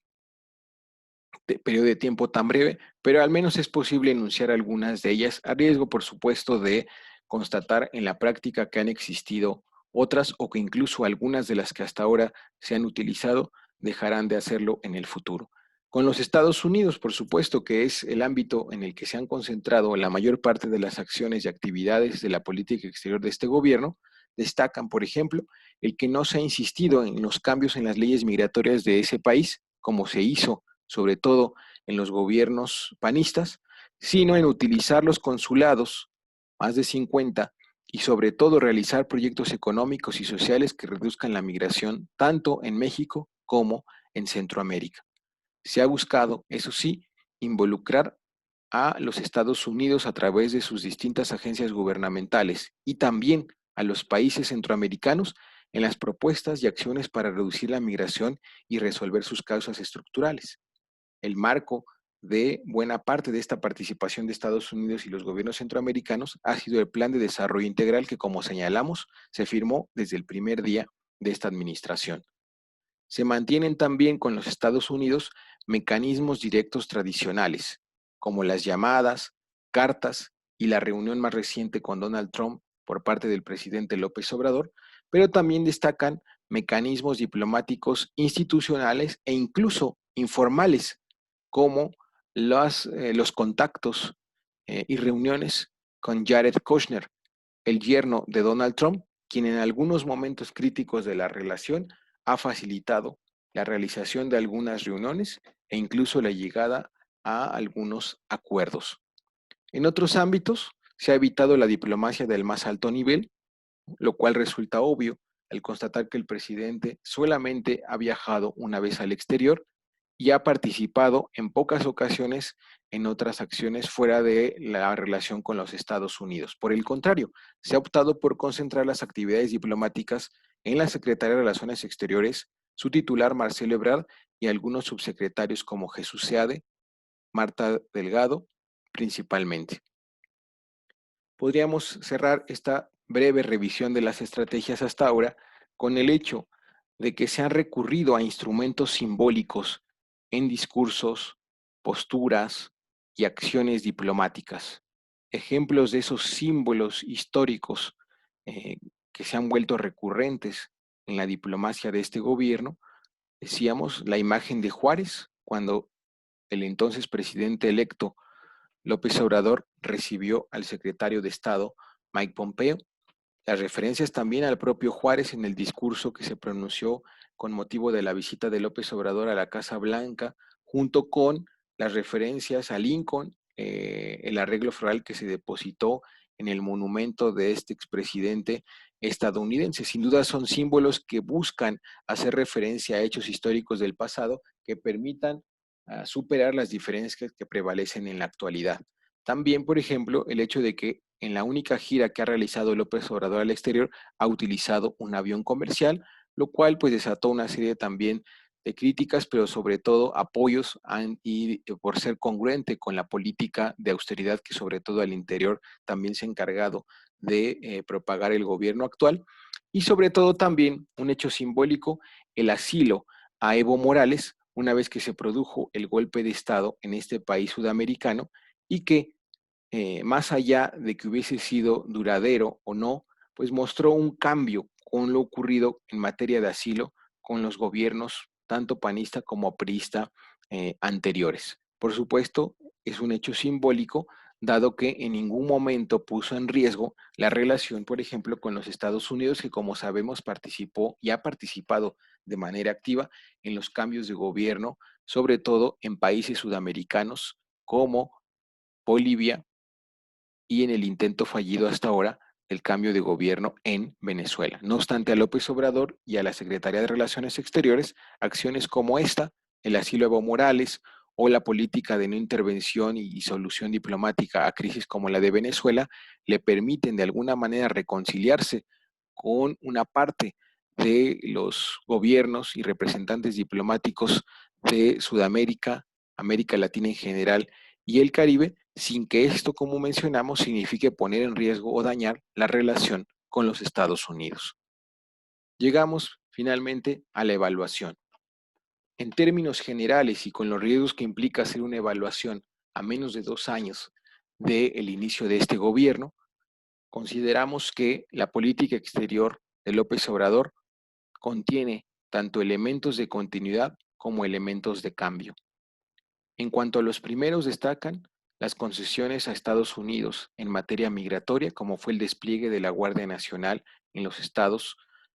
periodo de tiempo tan breve, pero al menos es posible enunciar algunas de ellas, a riesgo, por supuesto, de constatar en la práctica que han existido otras o que incluso algunas de las que hasta ahora se han utilizado dejarán de hacerlo en el futuro. Con los Estados Unidos, por supuesto, que es el ámbito en el que se han concentrado la mayor parte de las acciones y actividades de la política exterior de este gobierno, destacan, por ejemplo, el que no se ha insistido en los cambios en las leyes migratorias de ese país, como se hizo sobre todo en los gobiernos panistas, sino en utilizar los consulados, más de 50, y sobre todo realizar proyectos económicos y sociales que reduzcan la migración tanto en México como en Centroamérica. Se ha buscado, eso sí, involucrar a los Estados Unidos a través de sus distintas agencias gubernamentales y también a los países centroamericanos en las propuestas y acciones para reducir la migración y resolver sus causas estructurales. El marco de buena parte de esta participación de Estados Unidos y los gobiernos centroamericanos ha sido el Plan de Desarrollo Integral que, como señalamos, se firmó desde el primer día de esta administración. Se mantienen también con los Estados Unidos mecanismos directos tradicionales, como las llamadas, cartas y la reunión más reciente con Donald Trump por parte del presidente López Obrador, pero también destacan mecanismos diplomáticos institucionales e incluso informales, como los contactos y reuniones con Jared Kushner, el yerno de Donald Trump, quien en algunos momentos críticos de la relación ha facilitado la realización de algunas reuniones e incluso la llegada a algunos acuerdos. En otros ámbitos, se ha evitado la diplomacia del más alto nivel, lo cual resulta obvio al constatar que el presidente solamente ha viajado una vez al exterior y ha participado en pocas ocasiones en otras acciones fuera de la relación con los Estados Unidos. Por el contrario, se ha optado por concentrar las actividades diplomáticas en la Secretaría de Relaciones Exteriores, su titular Marcelo Ebrard y algunos subsecretarios como Jesús Seade, Marta Delgado, principalmente. Podríamos cerrar esta breve revisión de las estrategias hasta ahora con el hecho de que se han recurrido a instrumentos simbólicos en discursos, posturas y acciones diplomáticas. Ejemplos de esos símbolos históricos eh, que se han vuelto recurrentes en la diplomacia de este gobierno, decíamos la imagen de Juárez cuando el entonces presidente electo López Obrador recibió al secretario de Estado, Mike Pompeo. Las referencias también al propio Juárez en el discurso que se pronunció con motivo de la visita de López Obrador a la Casa Blanca, junto con las referencias a Lincoln, el arreglo floral que se depositó en el monumento de este expresidente estadounidense. Sin duda son símbolos que buscan hacer referencia a hechos históricos del pasado que permitan superar las diferencias que prevalecen en la actualidad. También, por ejemplo, el hecho de que en la única gira que ha realizado López Obrador al exterior ha utilizado un avión comercial, lo cual pues desató una serie también de críticas, pero sobre todo apoyos y por ser congruente con la política de austeridad que sobre todo al interior también se ha encargado de propagar el gobierno actual. Y sobre todo también un hecho simbólico, el asilo a Evo Morales, una vez que se produjo el golpe de Estado en este país sudamericano y que más allá de que hubiese sido duradero o no, pues mostró un cambio con lo ocurrido en materia de asilo con los gobiernos, tanto panista como priista, anteriores. Por supuesto, es un hecho simbólico, dado que en ningún momento puso en riesgo la relación, por ejemplo, con los Estados Unidos, que como sabemos participó y ha participado de manera activa en los cambios de gobierno, sobre todo en países sudamericanos como Bolivia, y en el intento fallido hasta ahora del cambio de gobierno en Venezuela. No obstante, a López Obrador y a la Secretaría de Relaciones Exteriores, acciones como esta, el asilo a Evo Morales o la política de no intervención y solución diplomática a crisis como la de Venezuela, le permiten de alguna manera reconciliarse con una parte de los gobiernos y representantes diplomáticos de Sudamérica, América Latina en general y el Caribe, sin que esto, como mencionamos, signifique poner en riesgo o dañar la relación con los Estados Unidos. Llegamos finalmente a la evaluación. En términos generales y con los riesgos que implica hacer una evaluación a menos de 2 años del inicio de este gobierno, consideramos que la política exterior de López Obrador contiene tanto elementos de continuidad como elementos de cambio. En cuanto a los primeros, destacan las concesiones a Estados Unidos en materia migratoria, como fue el despliegue de la Guardia Nacional en los estados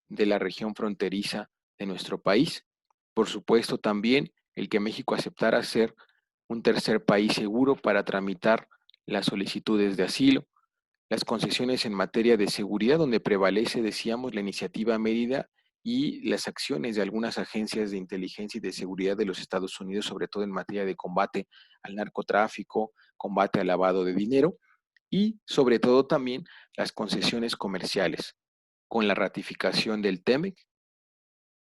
de la región fronteriza de nuestro país. Por supuesto, también el que México aceptara ser un tercer país seguro para tramitar las solicitudes de asilo, las concesiones en materia de seguridad, donde prevalece, decíamos, la iniciativa Mérida y las acciones de algunas agencias de inteligencia y de seguridad de los Estados Unidos, sobre todo en materia de combate al narcotráfico, combate al lavado de dinero y sobre todo también las concesiones comerciales, con la ratificación del TEMEC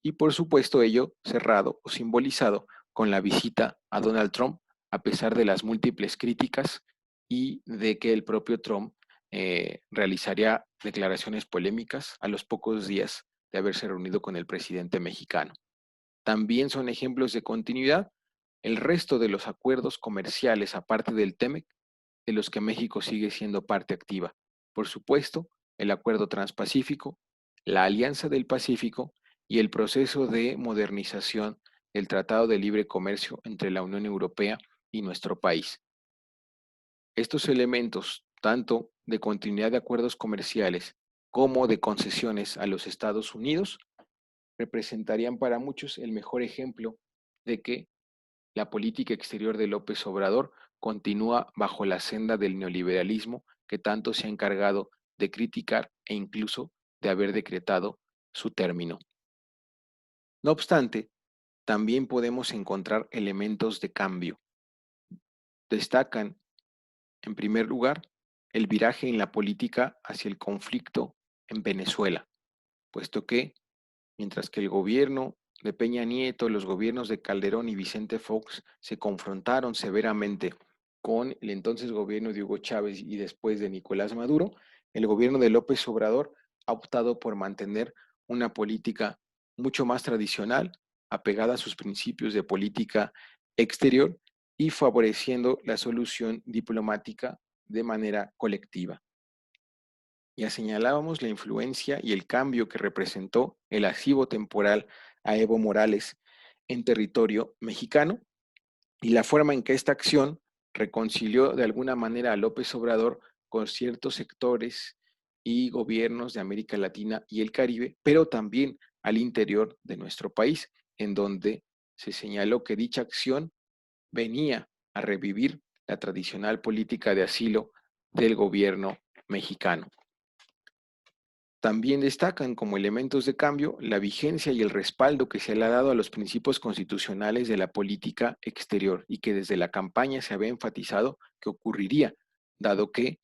y por supuesto ello cerrado o simbolizado con la visita a Donald Trump, a pesar de las múltiples críticas y de que el propio Trump realizaría declaraciones polémicas a los pocos días de haberse reunido con el presidente mexicano. También son ejemplos de continuidad el resto de los acuerdos comerciales, aparte del TEMEC, de los que México sigue siendo parte activa. Por supuesto, el Acuerdo Transpacífico, la Alianza del Pacífico y el proceso de modernización del Tratado de Libre Comercio entre la Unión Europea y nuestro país. Estos elementos, tanto de continuidad de acuerdos comerciales como de concesiones a los Estados Unidos, representarían para muchos el mejor ejemplo de que la política exterior de López Obrador continúa bajo la senda del neoliberalismo que tanto se ha encargado de criticar e incluso de haber decretado su término. No obstante, también podemos encontrar elementos de cambio. Destacan, en primer lugar, el viraje en la política hacia el conflicto en Venezuela, puesto que mientras que el gobierno de Peña Nieto, los gobiernos de Calderón y Vicente Fox se confrontaron severamente con el entonces gobierno de Hugo Chávez y después de Nicolás Maduro, el gobierno de López Obrador ha optado por mantener una política mucho más tradicional, apegada a sus principios de política exterior y favoreciendo la solución diplomática de manera colectiva. Ya señalábamos la influencia y el cambio que representó el archivo temporal a Evo Morales en territorio mexicano y la forma en que esta acción reconcilió de alguna manera a López Obrador con ciertos sectores y gobiernos de América Latina y el Caribe, pero también al interior de nuestro país, en donde se señaló que dicha acción venía a revivir la tradicional política de asilo del gobierno mexicano. También destacan como elementos de cambio la vigencia y el respaldo que se le ha dado a los principios constitucionales de la política exterior y que desde la campaña se había enfatizado que ocurriría, dado que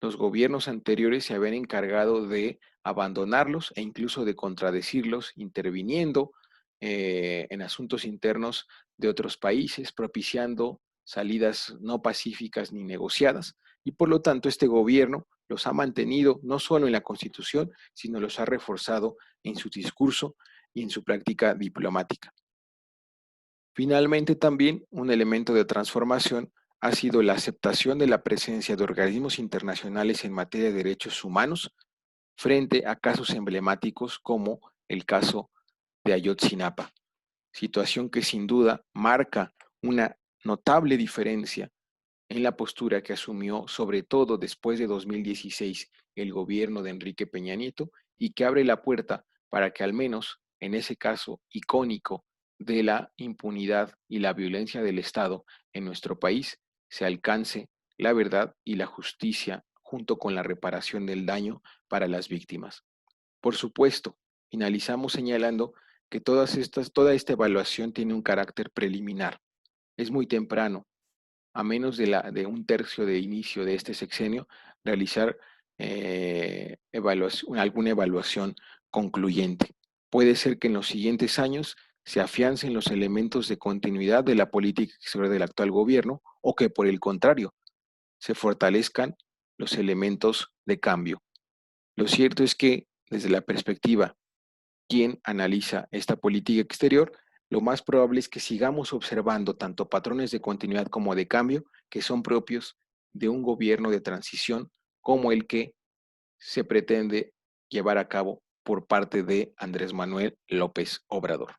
los gobiernos anteriores se habían encargado de abandonarlos e incluso de contradecirlos, interviniendo en asuntos internos de otros países, propiciando salidas no pacíficas ni negociadas. Y por lo tanto, este gobierno los ha mantenido no solo en la Constitución, sino los ha reforzado en su discurso y en su práctica diplomática. Finalmente, también un elemento de transformación ha sido la aceptación de la presencia de organismos internacionales en materia de derechos humanos frente a casos emblemáticos como el caso de Ayotzinapa, situación que sin duda marca una notable diferencia en la postura que asumió, sobre todo después de 2016, el gobierno de Enrique Peña Nieto y que abre la puerta para que al menos en ese caso icónico de la impunidad y la violencia del Estado en nuestro país se alcance la verdad y la justicia junto con la reparación del daño para las víctimas. Por supuesto, finalizamos señalando que toda esta evaluación tiene un carácter preliminar. Es muy temprano, a menos de un tercio de inicio de este sexenio, realizar alguna evaluación concluyente. Puede ser que en los siguientes años se afiancen los elementos de continuidad de la política exterior del actual gobierno o que por el contrario se fortalezcan los elementos de cambio. Lo cierto es que desde la perspectiva quien analiza esta política exterior, lo más probable es que sigamos observando tanto patrones de continuidad como de cambio que son propios de un gobierno de transición como el que se pretende llevar a cabo por parte de Andrés Manuel López Obrador.